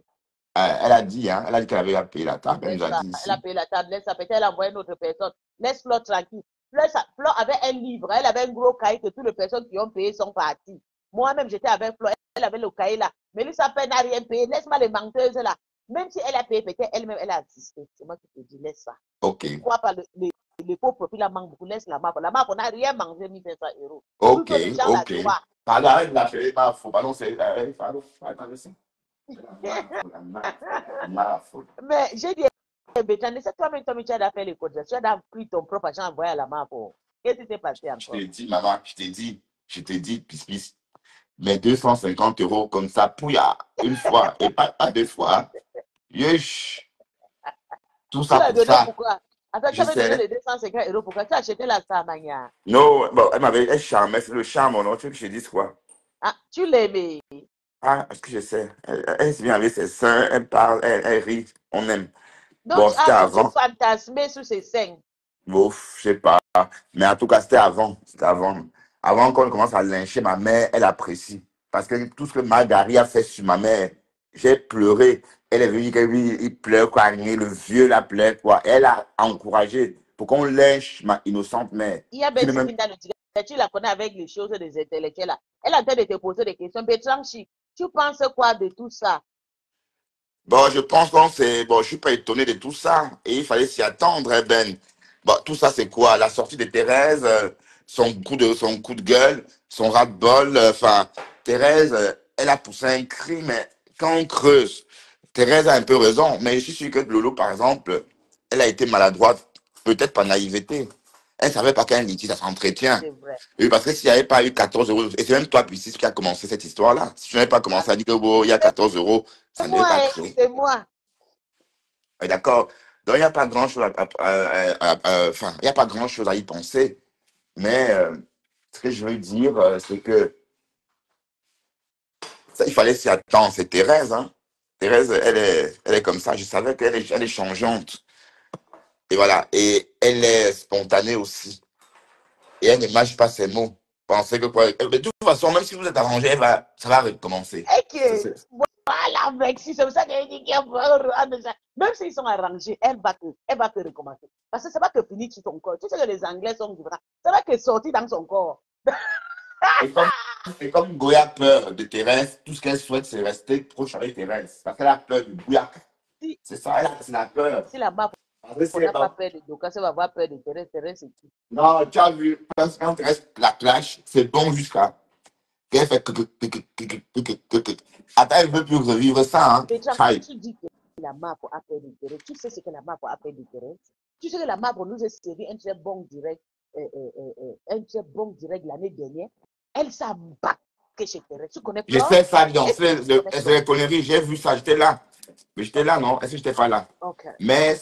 Elle a dit, hein, elle a dit qu'elle avait payé la table. Elle nous Laisse a ça. dit Elle a ici. payé la table. Laisse ça. Peut-être elle a envoyé une autre personne. Laisse Flore tranquille. Flore avait un livre. Elle avait un gros cahier que toutes les personnes qui ont payé sont parties. Moi-même, j'étais avec Flore. Elle avait le cahier là. Mélissa Appel n'a rien payé. Laisse-moi les menteuses là. Même si elle a payé, peut-être elle-même, elle a assisté. C'est moi qui te dis, laisse ça. Ok. Tu crois pas, les pauvres profils la manquent beaucoup. Laisse la marque. La marque, on n'a rien mangé 1500 euros. Pour Ok, que les gens la ok. croient. Pardon, arrête de l'appeler Marfo. Pardon, c'est. Pardon, attendez ça. Marfo. Mais j'ai dit, Bétane, c'est toi-même, tu as fait les codes. Tu as pris ton propre argent envoyé à la marque. Qu'est-ce qui s'est passé Je encore? t'ai dit, maman, je t'ai dit, pis, mais 250 euros comme ça, pouya, une fois, et pas deux fois. Yesh, tout Tu ça as pour donné ça. pourquoi? Attends, tu Je avais donné sais. les 250 euros pourquoi? Tu as acheté la Samania. Non, bon, elle charmait, c'est le charme, non? Tu veux que je dise quoi? Ah, tu l'aimais. Ah, est-ce que je sais? Elle se vient avec ses seins, elle parle, elle rit, on aime. Donc, Bon, c'était donc tu avant. fantasmais sur ces scènes. Bof, je sais pas. Mais en tout cas, c'était avant. C'était avant. Avant qu'on commence à lyncher ma mère, elle apprécie. Parce que tout ce que Margarie a fait sur ma mère, j'ai pleuré. Elle est venue, lui, il pleure, quoi. Le vieux la pleure, quoi. Elle a encouragé pour qu'on lynche ma innocente mère. Il y a Qui ne Ben même... Sikinda, tu la connais avec les choses des intellectuels là. Elle est en train de te poser des questions. Bétranchi, tu penses quoi de tout ça? Bon, je pense qu'on s'est... Bon, je suis pas étonné de tout ça. Et il fallait s'y attendre, hein, Ben. Bon, tout ça, c'est quoi? La sortie de Thérèse, son coup de gueule, son ras-de-bol. Enfin, Thérèse, elle a poussé un cri, mais quand on creuse, Thérèse a un peu raison. Mais je suis sûr que Lolo, par exemple, elle a été maladroite, peut-être par naïveté. Elle ne savait pas qu'un litige, ça s'entretient. C'est vrai. Oui, parce que s'il n'y avait pas eu 14 euros, et c'est même toi, Puissis, qui a commencé cette histoire-là. Si tu n'avais pas commencé à dire que bon, il y a 14 euros, ça C'est ne devait moi, pas hein, créer. c'est moi. D'accord. Donc, il n'y a pas grand-chose enfin, il n'y a pas grand-chose à y penser. Mais ce que je veux dire, c'est que ça, il fallait s'y attendre. C'est Thérèse, hein. Thérèse, elle est comme ça. Je savais elle est changeante. Et voilà. Et elle est spontanée aussi. Et elle ne mâche pas ses mots. Pensez que quoi. De toute façon, même si vous êtes arrangé, ça va recommencer. Et que, voilà, mec, si c'est ça qu'elle dit qu'elle va même s'ils sont arrangés, elle va te recommencer. Parce que ça va te finir sur ton corps. Tu sais que les Anglais sont différents. Ça va te sortir dans son corps. Et comme, et comme Goya a peur de Thérèse, tout ce qu'elle souhaite, c'est rester proche avec Thérèse. Parce qu'elle a peur du Goya. Si, C'est ça, c'est la peur. si la marque Parce que n'a pas peur de Doka, ça va avoir peur de Thérèse. Thérèse, c'est qui? non, tu as vu, quand Thérèse la clash, c'est bon jusqu'à. Qu'elle fait Attends, elle ne veut plus revivre ça. Hein. Petra, quand Chai. tu dis que la marque a peur de Thérèse, tu sais ce que la marque a peur de Thérèse? Tu sais que la marque nous a servi un très bon direct, l'année dernière. Elle s'est battue chez Thérèse. Tu connais Je Flore? sais ça, donc, Est-ce que tu connais c'est Flore? les conneries, j'ai vu ça, j'étais là. Mais j'étais là, non? Est-ce que j'étais pas là? Ok. Mais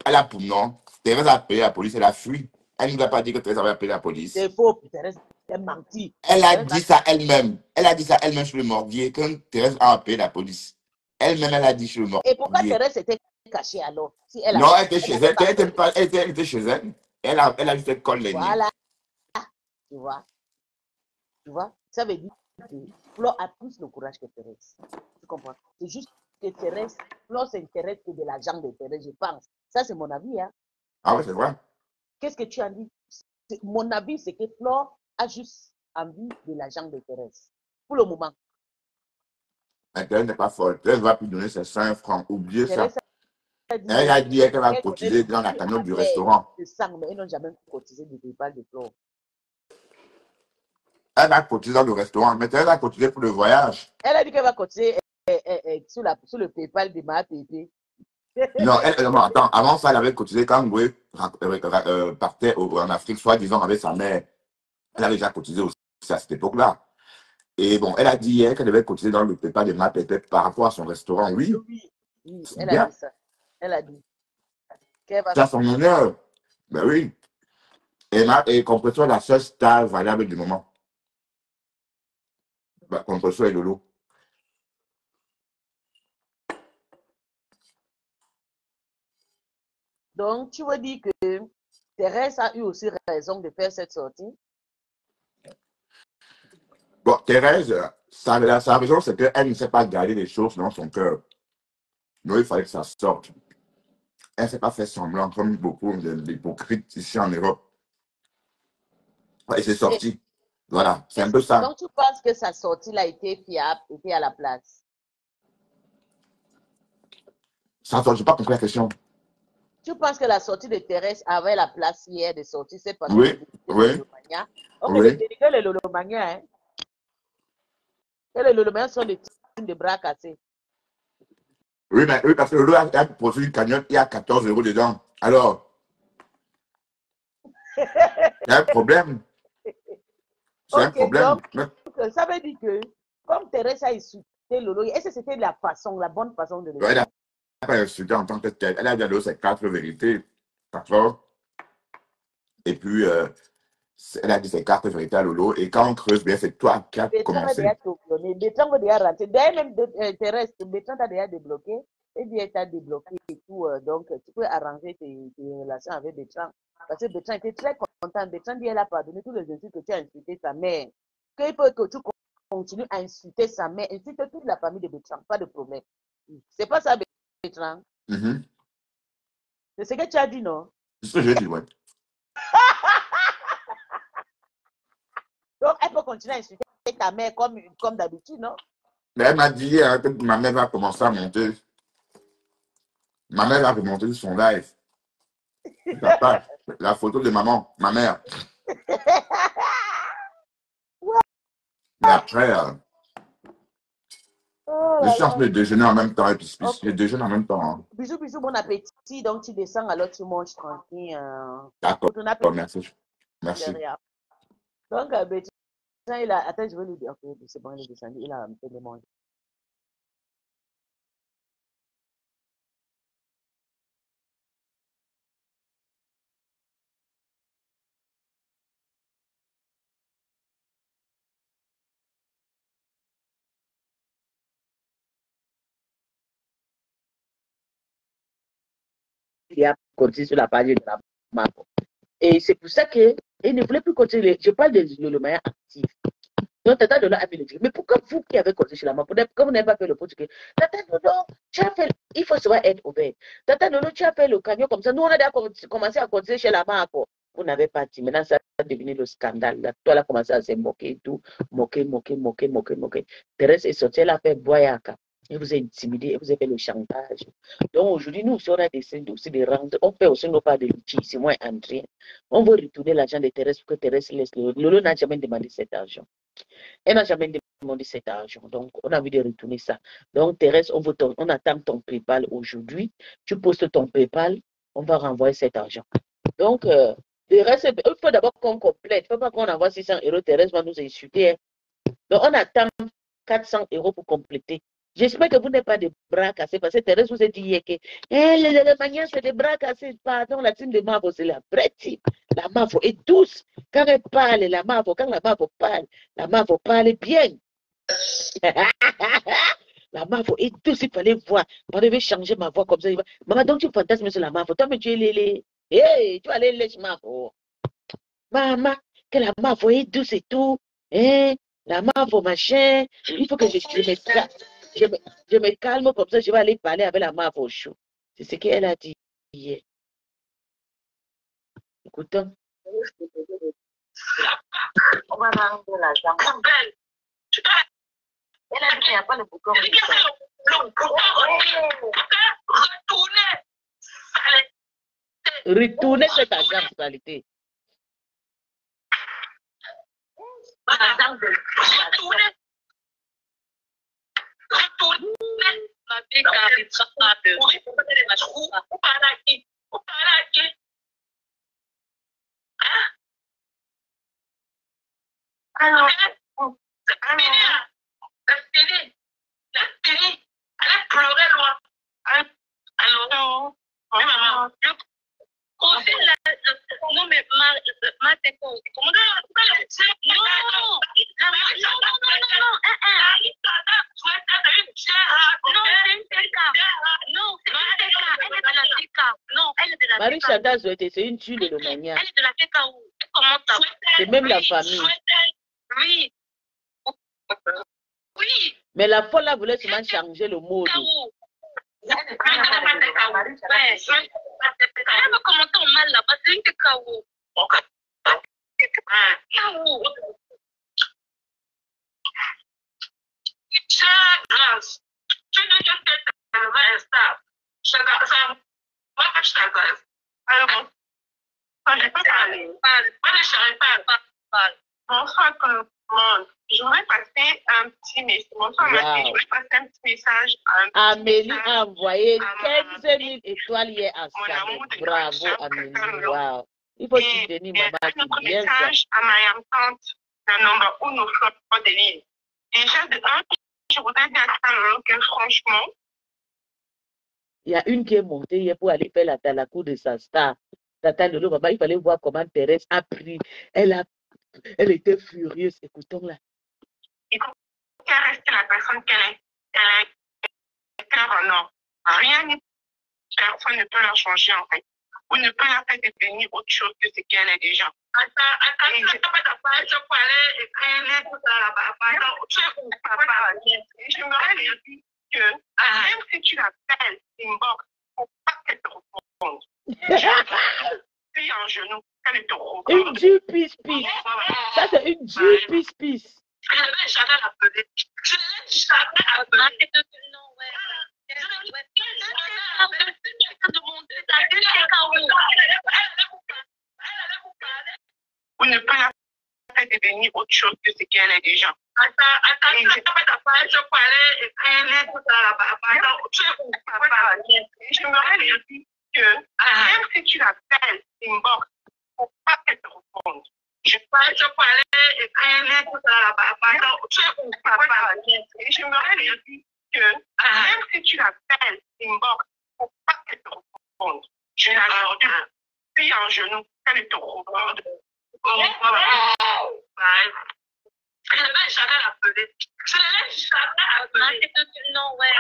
elle a pour non. Thérèse a appelé la police, elle a fui. Elle ne nous a pas dit que Thérèse avait appelé la police. C'est faux, Thérèse a menti. Elle a Thérèse dit ça elle-même. Elle a dit ça elle-même sur le morguier quand Thérèse a appelé la police. Elle-même, elle a dit sur le Et pourquoi morguier. Thérèse était cachée alors? Si Non, elle était chez n'avait elle. pas peur de Thérèse. Elle était chez elle. Elle a juste fait colle les niais. Voilà, tu vois, tu vois. Ça veut dire que Flore a plus le courage que Thérèse. Tu comprends? C'est juste que Thérèse, Flore s'intéresse que de l'argent de Thérèse, je pense. Ça, c'est mon avis. Hein. Ah ouais, c'est vrai. Qu'est-ce que tu as dit? Mon avis, c'est que Flore a juste envie de l'argent de Thérèse. Pour le moment. Mais Thérèse n'est pas folle. Thérèse va plus donner ses 5 francs. Oubliez ça. Thérèse a dit Elle a dit qu'elle va qu'elle connaît cotiser le dans la prix cagnotte du amer restaurant. de sang, mais ils n'ont jamais cotisé du PayPal de Flore. Elle va cotiser dans le restaurant. Mais Thérèse a cotisé pour le voyage. Elle a dit qu'elle va cotiser sur le PayPal de ma PP. Non, non, attends. Avant ça, elle avait cotisé quand Ngoué partait en Afrique, soi-disant, avec sa mère. Elle avait déjà cotisé aussi à cette époque-là. Et bon, elle a dit hier qu'elle devait cotiser dans le PayPal de ma PP par rapport à son restaurant. Oui, Oui, oui, c'est elle a bien. dit ça. Elle a dit qu'elle va. C'est à son honneur. Ben oui. Et Compression est la seule star variable du moment. Ben, Compression et Lolo. Donc, tu veux dire que Thérèse a eu aussi raison de faire cette sortie? Bon, Thérèse, sa raison, c'est qu'elle ne sait pas garder les choses dans son cœur. Donc, il fallait que ça sorte. Elle ne s'est pas fait semblant comme beaucoup d'hypocrites ici en Europe. Et c'est Et, sorti. Voilà, c'est un peu ça. donc, tu penses que sa sortie là était fiable, était à la place? Ça sort, je n'ai pas compris la question. Tu penses que la sortie de Thérèse avait la place hier de sortie? C'est parce Oui, de dénigrer oui, les Lolomania. Ok, de oui. dénigrer les Lolomania, hein? Et les Lolomania sont des teams de bras cassés. Oui, mais, oui, parce que l'eau a posé une cagnotte, il y a 14 € dedans. Alors, il y a un problème. C'est un Ok, problème. donc, ça veut dire que, comme Thérèse a insulté Lolo, est-ce que c'était la bonne façon de le Elle faire? n'a pas insulté en tant que telle. Elle a dit ses 4 vérités. D'accord? Et puis, elle a dit ses 4 vérités à Lolo. Et quand on creuse bien, c'est toi qui as Bertrand a commencé. déjà topionné, Bertrand va déjà rentrer. D'ailleurs, même Thérèse, Bertrand t'a déjà débloqué. Et bien, t'a débloqué et tout. Donc, tu peux arranger tes relations avec Bertrand. Parce que Bertrand était très content. Bertrand dit, elle a pardonné tous les insultes que tu as insulté sa mère. Qu'il faut que tu continues à insulter sa mère. Insulte toute la famille de Bertrand. Pas de problème. C'est pas ça, Bertrand. C'est ce que tu as dit, non? C'est ce que j'ai dit, ouais. Donc, elle peut continuer à insulter ta mère comme d'habitude, non? Mais elle m'a dit que ma mère va commencer à monter. Ma mère va remonter son live. Papa, la photo de maman, ma mère. Mais après, Oh je là suis en train là. de déjeuner en même temps. Et puis, Ok. je déjeune en même temps. Hein. Bisous, bisous, bon appétit. Donc, tu descends, alors tu manges tranquille. D'accord, Pour ton appétit, merci. Merci. rien. Donc, il a. Attends, je vais lui dire. Ok, c'est bon, il est descendu. Il a un peu de manger. Il a continué sur la page de la map. Et c'est pour ça qu'il ne voulait plus continuer. Je parle de l'Olomaya actif. Donc, Tata Dodo a fait le truc. Mais pourquoi vous qui avez continué sur la map, pourquoi vous n'avez pas fait le portugais? Tata Dodo, tu as fait. Il faut savoir être ouvert. Tata Dodo, tu as fait le cagnon comme ça. Nous, on a déjà commencé à continuer chez la map. Vous n'avez pas dit. Maintenant, ça a devenu le scandale. Là, toi, elle a commencé à se moquer et tout. Moquer. Thérèse est sortie, elle a fait boyaka. Elle vous a intimidé, elle vous a fait le chantage. Donc aujourd'hui, nous, si on a décidé aussi de rendre, on fait aussi nos pas de l'outil, c'est moi André. On veut retourner l'argent de Thérèse pour que Thérèse laisse le. Lolo n'a jamais demandé cet argent. Elle n'a jamais demandé cet argent. Donc, on a envie de retourner ça. Donc, Thérèse, on attend ton PayPal aujourd'hui. Tu postes ton PayPal, on va renvoyer cet argent. Donc, Thérèse, il faut d'abord qu'on complète. Il ne faut pas qu'on envoie 600 €. Thérèse va nous insulter. Hein. Donc, on attend 400 € pour compléter. J'espère que vous n'avez pas de bras cassés parce que Thérèse vous a dit hier que les manières, c'est des bras cassés. Pardon, la team de Mavo, c'est la vraie team. La Mavo est douce. Quand elle parle, quand la Mavo parle bien. La Mavo est douce, il fallait voir. On devait changer ma voix comme ça. Maman, donc tu fantasmes sur la Mavo. Toi, mais tu es lélé. Hey, tu vas aller lèche Mavo. Maman, que la Mavo est douce et tout. Hein? La Mavo, machin. Il faut que je me calme comme ça. Je vais aller parler avec la Mavo chaud. C'est ce qu'elle a dit hier. Écoutons. On va rendre l'argent. Elle a dit qu'il n'y a pas le bouton. Retournez cet argent en réalité. Alors, elle a pleuré loin. Alors, oui, maman. Non, mais ma t'es quoi? Comment non, Marie Chanda Zoé, c'est une tue de l'Omania. Elle est de la TK où? Comment ça? C'est même la famille. Oui. Oui. Mais la folle là voulait seulement changer le mot. Elle va commenter en mal là-bas, c'est une TK. Bonsoir tout le monde. Je voudrais passer un petit message. Bonsoir Mathilde, je voudrais passer un petit message. Amélie a envoyé 15 000 étoiles hier à ça. Bravo Amélie. Wow. Il faut soutenir maman. Un message à ma tante, le nombre où nous flottons des lignes. Déjà de un, je voudrais dire à Saint-Lolo que franchement, il y a une qui est montée hier pour aller faire la cour de sa star. Tata Lolo, maman, il fallait voir comment Thérèse a pris. Elle était furieuse. Écoutons-la. Il faut qu'elle reste la personne qu'elle est. Elle est cœur en or. Rien ni personne ne peut la changer en fait. Ou ne peut la faire devenir autre chose que ce qu'elle est déjà. J'aimerais lui dire que même si tu l'appelles inbox, il ne faut pas qu'elle te réponde. Tu es en genou, qu'elle ne te réponde. Une Dieu pisse. Ça, c'est une Dieu pisse. Je ne vais jamais l'appeler. Je ne vais jamais appeler. Non, ouais. Ou ne peut la faire devenir autre chose que ce qu'elle est déjà. J'aimerais lui dire que même si tu l'appelles inbox, il ne faut pas qu'elle te réponde. J'aimerais lui dire que même si tu l'appelles inbox, il ne faut pas qu'elle te réponde. Je la suis en genou, qu'elle te réponde. Je ne vais jamais l'appeler. Je ne vais jamais appeler. Non, ouais.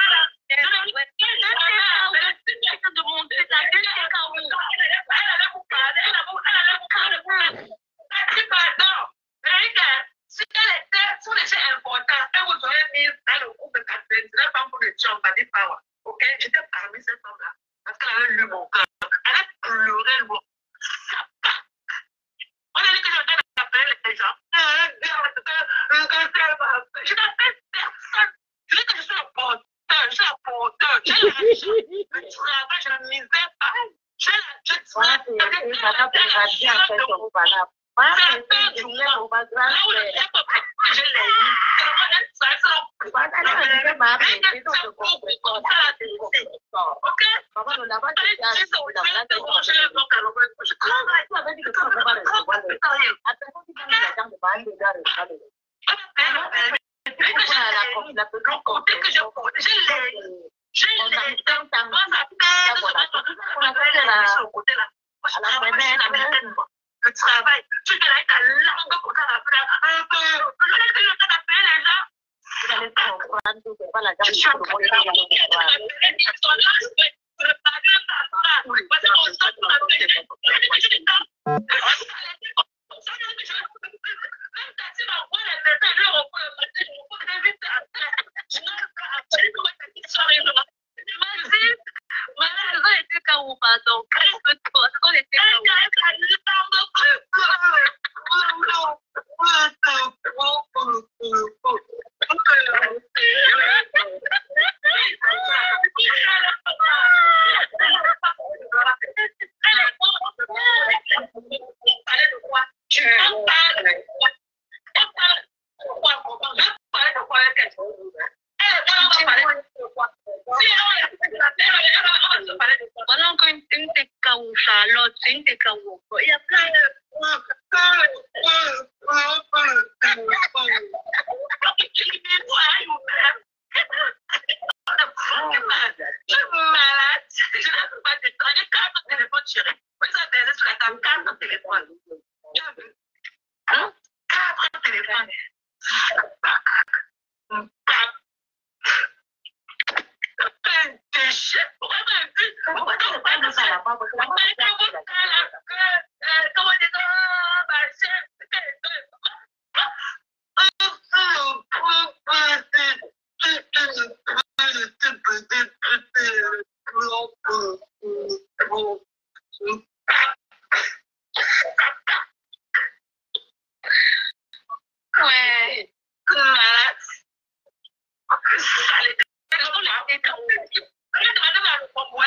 Si elle était importante, elle vous aurait mis dans le groupe de 99 femmes pour le job, Badi Power. Ok, j'étais parmi ces femmes-là. Parce qu'elle avait lu mon cœur. Elle a pleuré le mot. On a dit que je vais appeler les gens. Je n'appelle personne. Je dis que je suis un porteur, je suis un porteur. J'ai l'argent, le travail, je ne misère pas. J'ai la le travail, tu te laisses ta langue pour faire la place. Je suis en train de Voilà encore une TKO, Charlotte, c'est une TKO. Il y a plein de... Je suis malade. Je ne peux pas te téléphone chérie. Vous avez sur la Attends, 4 téléphones. Tu as vu? Hein? 4 téléphones. Ouais.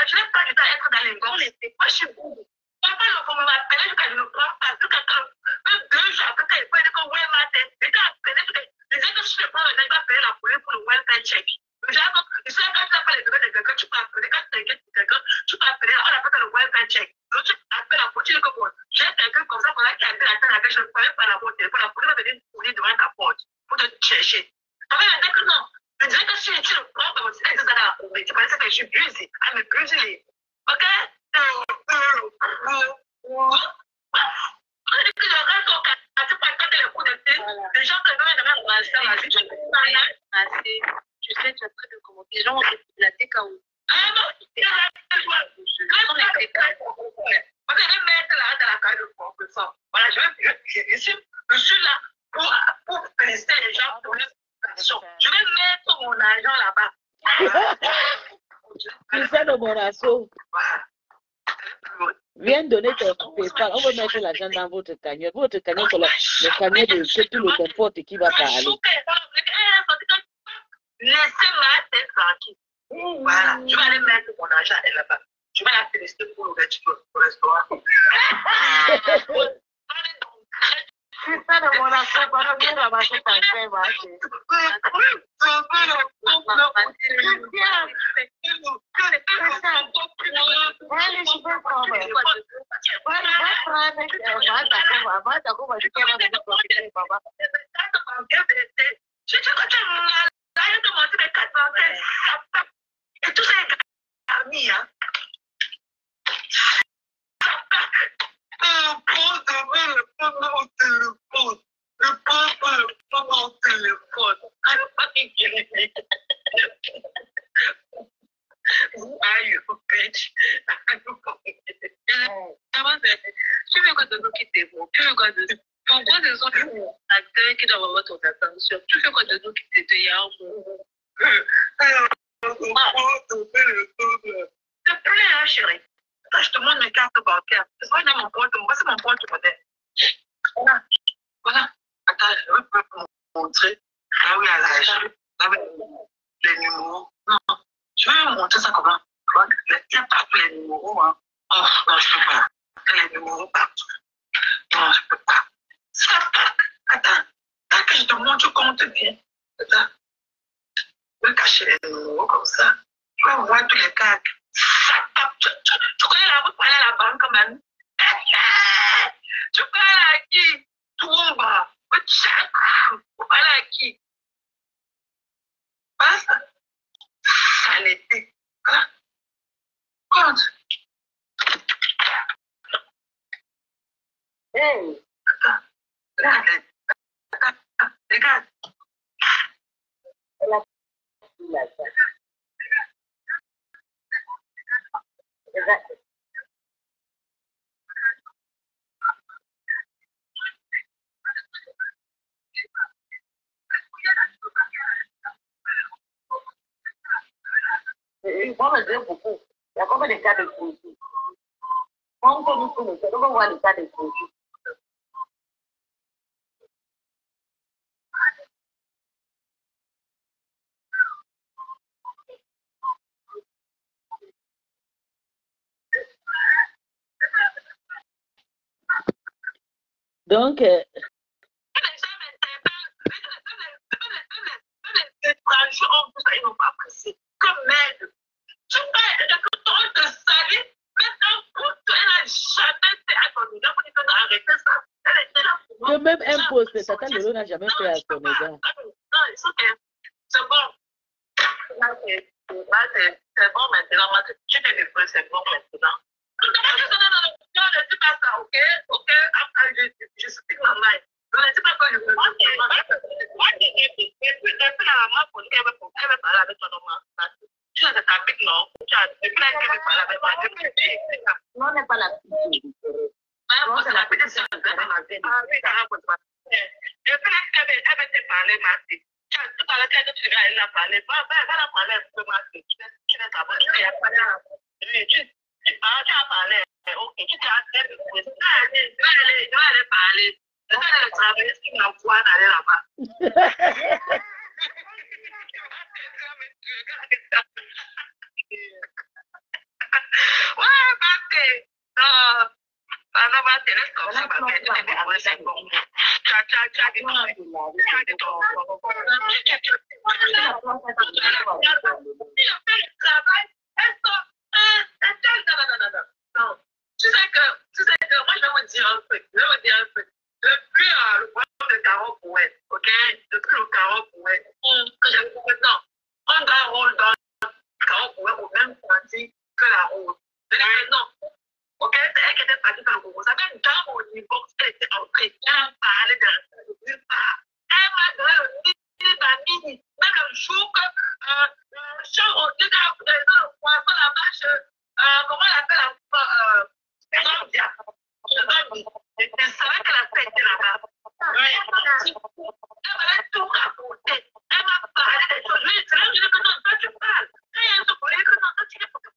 Je n'ai pas du tout à être dans les gorges. Moi, je suis bourre. Papa, le fond m'appelle, je ne le prends pas. Deux jours après, il faut dire que ouais, ma tête. Et quand il disait que si je prends le nez, il va payer la police pour le welfare check. Il sait quand tu appelles les données de quelqu'un, tu peux appeler. Quand tu inquiètes pour quelqu'un, tu peux appeler. On appelle le welfare check. Donc, tu appelles la police, tu dis que bon, j'ai quelqu'un comme ça, voilà, qui a été la tête à laquelle je ne connais pas la porte. La police va venir courir devant ta porte pour te chercher. Ça veut dire que non. Je dirais que si tu le prends, c'est ça là. Tu penses que je suis busy. I'm busy. Ok? Tu sais, tu as pris de comment les gens ont la TKO. Ah non, je vais mettre là dans la carte de compétition. Voilà, je suis là pour féliciter les gens pour leur passion. Je vais mettre mon argent là-bas. Tu sais, le Monasso, viens donner ton PayPal. On va mettre l'argent dans votre cagnotte. Votre cagnotte, c'est le cagnotte de que tout le n'importe qui va parler. Laissez-moi être tranquille. Voilà, je vais aller mettre mon argent là-bas. Je vais la féliciter pour l'ouverture du restaurant. C'est ça de mon affaire, pendant bien ramasser ta femme. Et tout ça est garni, hein. Tu veux quoi de nous quitter? Tu veux quoi de nous? Pourquoi des autres acteurs qui doivent avoir ton attention? Tu fais quoi de nous quitter hier? S'il te plaît, hein, chérie. Attends, je te montre mes cartes bancaires. C'est vrai, mon compte, voici mon compte modèle. Voilà. Voilà. Attends, je peux vous montrer. Là où il y a l'argent. Là où il y a les numéros. Non, je vais vous montrer ça comment. Il n'y a pas tous les numéros. Hein. Oh, non, je ne peux pas. Les numéros partout. Non, je ne peux pas. Ça part. Attends. Tant que je te montre comment te bien. Attends. Je vais cacher les numéros comme ça. Je vais voir tous les cartes. Tu connais la route pour aller à la banque, man? Tu peux aller à qui? Toumba. Pour aller à qui? Pas ça. Ça l'était. Hein? Compte. Hey. Attends. Regarde. Ils vont me dire beaucoup. Il y a combien de cas de produits? On va voir les cas de produits. Donc, ils n'ont pas apprécié. Comme merde. Tu fais le contrôle de salut. Maintenant, pour toi, elle n'a jamais fait à ton égard. Pour lui arrêter ça. Elle était là pour moi. même un poste, Tata Lolo n'a jamais fait à son égard. Non, c'est bon. Là, c'est bon maintenant. Tu t'es livré, c'est bon maintenant. Non, ne dis pas ça, ok? Ok, je speak my mind. Ne dis pas que je veux. Moi, depuis la maman, elle veut parler avec toi normalement. Tu as ta pique, non? Tu as depuis là qu'elle veut parler avec toi. Non, on n'est pas la fille. Non, c'est la petite sœur. Ah oui, ça va pour toi. Depuis là qu'elle veut te parler, Marty. Tout à l'heure, quand tu viens, elle a parlé. Va la parler un peu, Marty. Tu n'es pas bon. Tu as parlé. Tu as parlé. Ok, tu t'es assez de trouver. Je vais aller parler. Je vais aller travailler sur ma voix d'aller là-bas. Ouais, Marty. Ah non, Marty, laisse comme ça, Marty. C'est bon. Tu as des temps. Non. Tu sais que moi, je vais vous dire un truc. Depuis le problème de Carole Poète, ok? Depuis le Carole Poète, que j'ai dit maintenant, on doit rôle dans Carole Poète au même quantité que la rôle. C'est-à-dire que non. Ok? C'est elle qui était partie par le Congo. Ça fait dans mon niveau, elle était entrée. Elle a parlé de la nulle part. Elle m'a donné le mini d'Amini. Même le jour que le chat au lieu de le poisson, la vache, comment elle appelle la Zambia. Elle savait que la fête était là-bas. Elle m'avait tout raconté. Elle m'a parlé des choses. Je lui ai dit que non, toi tu parles. Quand il y a un truc, je lui ai dit que non, toi tu n'es pas que non,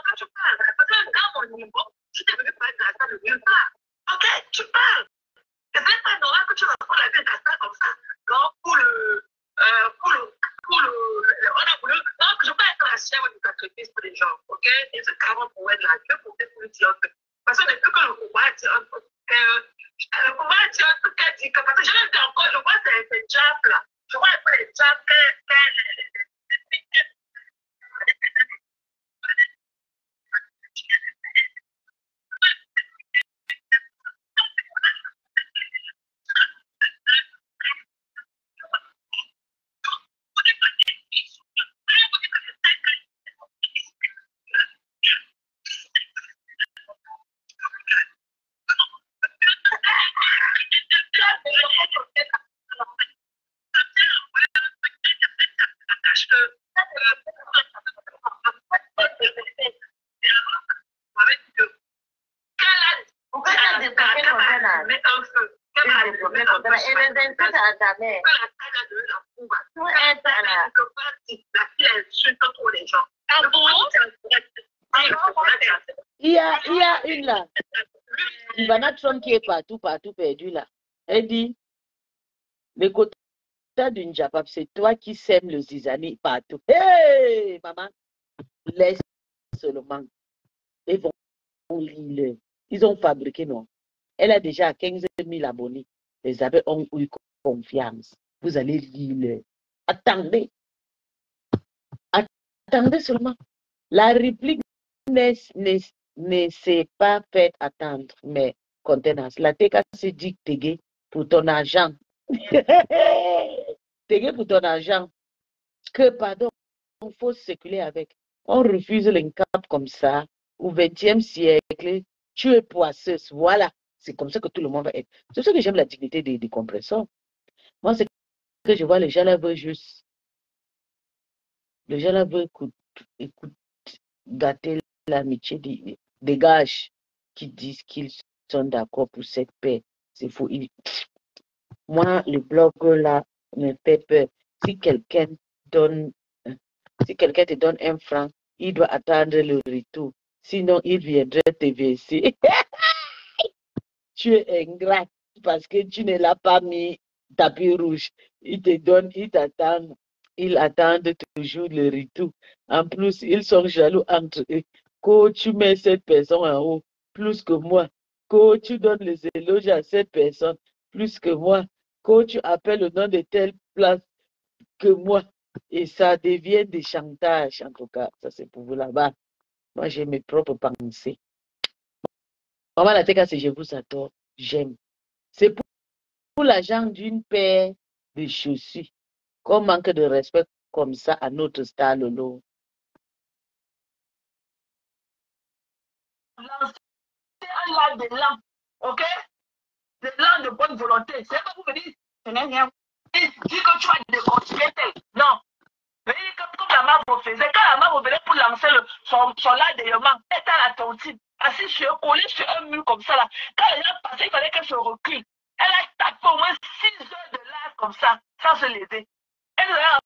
toi tu parles. Parce que dans mon niveau, je t'ai venu parler de la salle de nulle part. Ok, tu parles. Et c'est pas normal que tu racontes la vie de la salle comme ça. Donc, on a voulu, donc je ne veux pas être la chèvre du sacrifice pour les gens, ok? Et ce carrément pour être là, Dieu pour lui dire un truc. Parce que depuis que le pouvoir dit un truc, le pouvoir dit un truc qu'elle dit que, parce que je l'ai dit encore, je vois ces jumps là, je vois un peu les jumps Il y a une là, Ivana Trump qui est partout perdu là. Elle dit, le quota d'une Japap, c'est toi qui sèmes le zizani partout. Hey, maman, laisse seulement. Ils vont lire. Ils ont fabriqué, non. Elle a déjà 15 000 abonnés. Les abeilles ont eu confiance. Vous allez lire. Attendez. Attendez seulement. La réplique ne s'est pas faite attendre, mais contenance. La TK se dit Tégué pour ton argent. Tégué pour ton argent. Que, pardon, il faut circuler avec. On refuse l'encap comme ça. Au XXe siècle, tu es poisseuse. Voilà. C'est comme ça que tout le monde va être. C'est ça que j'aime la dignité des compresseurs. Moi, c'est que je vois les gens là veulent juste. Les gens là veulent écoute, gâter l'amitié, dégage, qui disent qu'ils sont d'accord pour cette paix. C'est faux. Moi, le blog là me fait peur. Si quelqu'un te donne 1 franc, il doit attendre le retour. Sinon, il viendrait te verser. Tu es ingrat parce que tu ne l'as pas mis tapis rouge. Il te donne, il t'attend. Ils attendent toujours le retour. En plus, ils sont jaloux entre eux. Quand tu mets cette personne en haut, plus que moi. Quand tu donnes les éloges à cette personne, plus que moi. Quand tu appelles le nom de telle place que moi. Et ça devient des chantages, en tout cas. Ça, c'est pour vous là-bas. Moi, j'ai mes propres pensées. Maman, la TK, c'est je vous adore. J'aime. C'est pour l'argent d'une paire de chaussures qu'on manque de respect comme ça à notre star Lolo. Lancer un là des lampes, ok? Des lampes de bonne volonté. C'est pas vous me dites, ce n'est rien. Dis que tu vas déconstruire tel. Non. Comme la mère vous faisait, quand la mère vous venait pour lancer son lard d'élément, elle était à la tontine, assise collée sur un mur comme ça là. Quand elle a passé, il fallait qu'elle se recule. Elle a tapé au moins 6 heures de lard comme ça, sans se lever. Elle nous a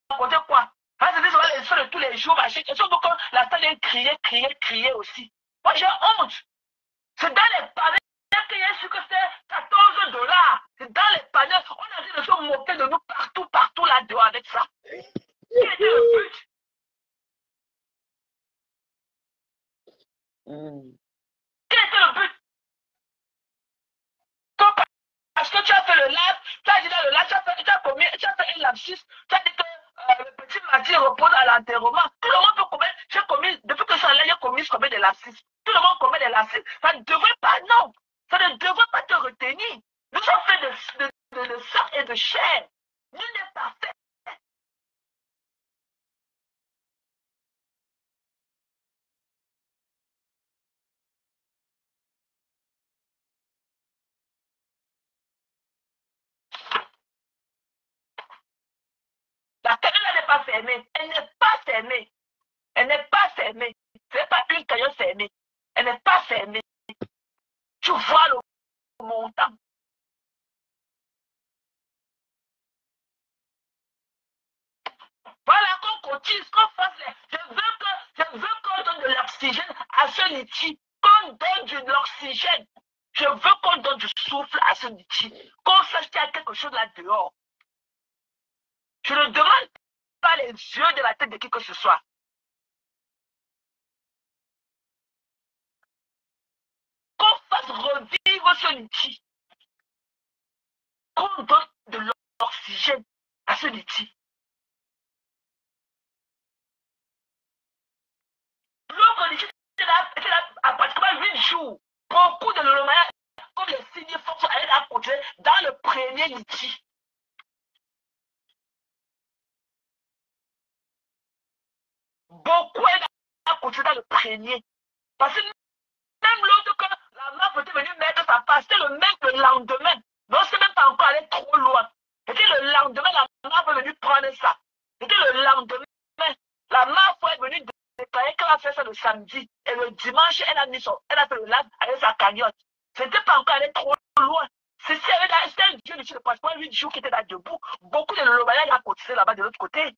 raconté quoi? Parce que ça va les soins de tous les jours, machin. Et surtout quand la salle criait aussi. Moi j'ai honte. C'est dans les panneaux qu'il y a su que c'est 14 $. C'est dans les panneaux. On a dit de se moquer de nous partout là-dedans avec ça. Quel était le but? Quel était le but? Parce que tu as fait le live, tu as dit dans le live, tu as fait un lapsus, tu as dit que le petit Mathieu repose à l'enterrement. Tout le monde peut commettre, depuis que ça allait, il a commis combien de lapsus? Tout le monde commet des lapsus. Ça ne devrait pas, non. Ça ne devrait pas te retenir. Nous sommes faits de sang et de chair. Nul n'est parfait. La cagnotte n'est pas fermée. Elle n'est pas fermée. Elle n'est pas fermée. Ce n'est pas une cagnotte fermée. Elle n'est pas fermée. Tu vois le montant. Voilà qu'on cotise, qu'on fasse. Je veux qu'on donne de l'oxygène à ce litchi. Qu'on donne de l'oxygène. Je veux qu'on donne du souffle à ce litchi. Qu'on sache qu'il y a quelque chose là dehors. Je ne demande pas les yeux de la tête de qui que ce soit. Qu'on fasse revivre ce litchi. Qu'on donne de l'oxygène à ce litchi. L'autre litchi était là à pratiquement 8 jours. Beaucoup de l'olomaya, comme les signes forts, sont allés à côté dans le premier litchi. Beaucoup est à côté dans le premier. Parce que même l'autre, quand la mère était venue mettre sa passe, c'était le lendemain. Donc, c'est même pas encore allé trop loin. C'était le lendemain, la mère est venue prendre ça. C'était le lendemain. La mère est venue déclarer qu'elle a fait ça le samedi. Et le dimanche, elle a fait le live avec sa cagnotte. C'était pas encore allé trop loin. C'était un dieu de pratiquement 8 jours qui était là debout. Beaucoup de l'Olomaya a cotisé là-bas de l'autre côté.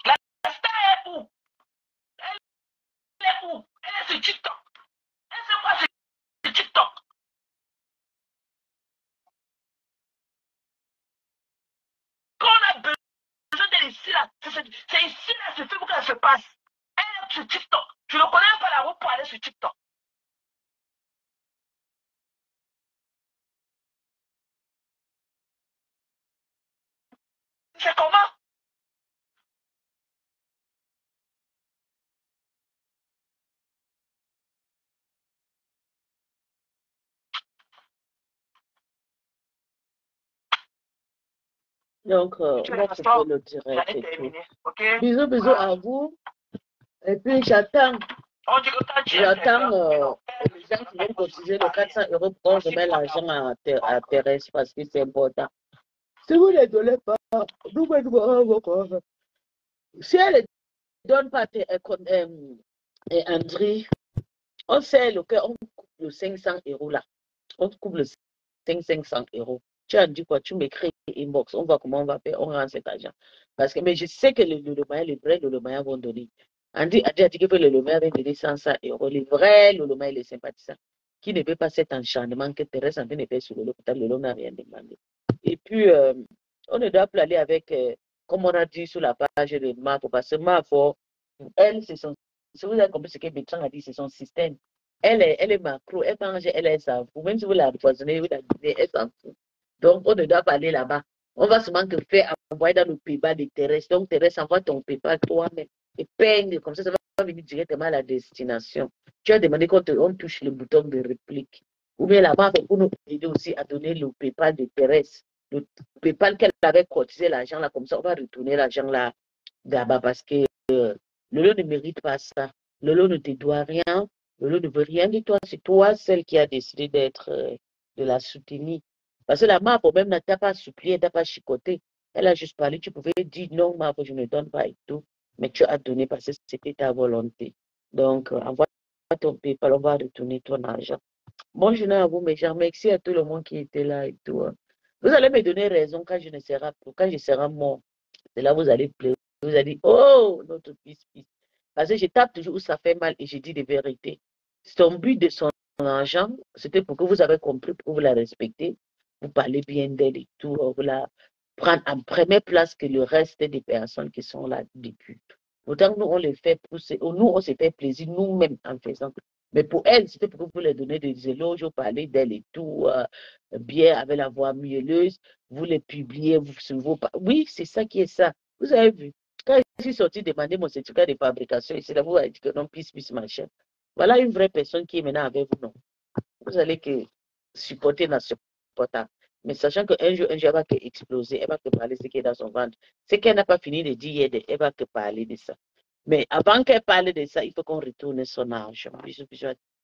La star est où? Elle est où? Elle est sur TikTok. Elle sait quoi sur TikTok? Quand on a besoin d'elle ici, là, c'est ici, là, c'est fait pour qu'elle se passe. Elle est sur TikTok. Je ne connais pas la route pour aller sur TikTok. C'est comment? Donc, on va couper le direct et tout. Okay? Bisous à vous. Et puis, j'attends les gens qui vont cotiser de 400 € pour qu'on remette l'argent à Thérèse parce que c'est important. Si vous ne donnez pas, si elle ne donne pas André, on sait on coupe le 500 € là. On coupe le 500 €. Tu as dit quoi? Tu m'écris inbox. On voit comment on va faire. On rend cet argent. Parce que, mais je sais que les vrais Lolomaya vont donner. Andy a dit que le Lolomaya va donner 100 €. Les vrais Lolomaya, les sympathisants, qui ne veut pas cet enchantement que Thérèse en train de faire sur le l'hôpital. Le n'a rien demandé. Et puis, on ne doit plus aller avec, comme on a dit sur la page de Marco, parce que Marco, elle, c'est son. Si vous avez compris ce que Bertrand a dit, c'est son système. Elle est macro, elle mange, elle s'en fout. Même si vous la poisonnez, vous la donnez, elle s'en fout. Donc, on ne doit pas aller là-bas. On va seulement te faire envoyer dans le PayPal de Thérèse. Donc, Thérèse envoie ton PayPal toi-même et paye. Comme ça va venir directement à la destination. Tu as demandé qu'on touche le bouton de réplique. Ou bien là-bas, pour nous aider aussi à donner le PayPal de Thérèse. Le PayPal qu'elle avait cotisé l'argent là, comme ça, on va retourner l'argent là-bas parce que Lolo ne mérite pas ça. Lolo ne te doit rien. Lolo ne veut rien de toi. C'est toi celle qui a décidé d'être, de la soutenir. Parce que la Marfo même n'a pas supplié, elle n'a pas chicoté. Elle a juste parlé. Tu pouvais dire non, Marfo, je ne donne pas et tout. Mais tu as donné parce que c'était ta volonté. Donc, envoie ton PayPal, on va retourner ton argent. Bonne journée à vous, mes chers. Merci à tout le monde qui était là et tout. Vous allez me donner raison quand je serai mort. C'est là où vous allez pleurer. Vous allez dire, oh, notre fils. Parce que je tape toujours où ça fait mal et je dis des vérités. Son but de son argent, c'était pour que vous avez compris, pour que vous la respectez. Vous parlez bien d'elle et tout. Vous la prendre en première place que le reste des personnes qui sont là depuis. Autant nous, on les fait pousser. Nous, on se fait plaisir nous-mêmes en faisant. Mais pour elle, c'était pour que vous leur donner des éloges, vous parlez d'elle et tout, bien avec la voix mielleuse, vous les publiez, vous sur vos. Oui, c'est ça qui est ça. Vous avez vu. Quand je suis sorti demander mon certificat de fabrication, ici, là, vous avez dit que non, peace, machin. Voilà une vraie personne qui est maintenant avec vous, non. Vous allez que supporter dans ce portable. Mais sachant qu'un jour, elle va que exploser, elle va que parler de ce qui est dans son ventre. Ce qu'elle n'a pas fini de dire, elle va que parler de ça. Mais avant qu'elle parle de ça, il faut qu'on retourne son argent. Bisous, bisous.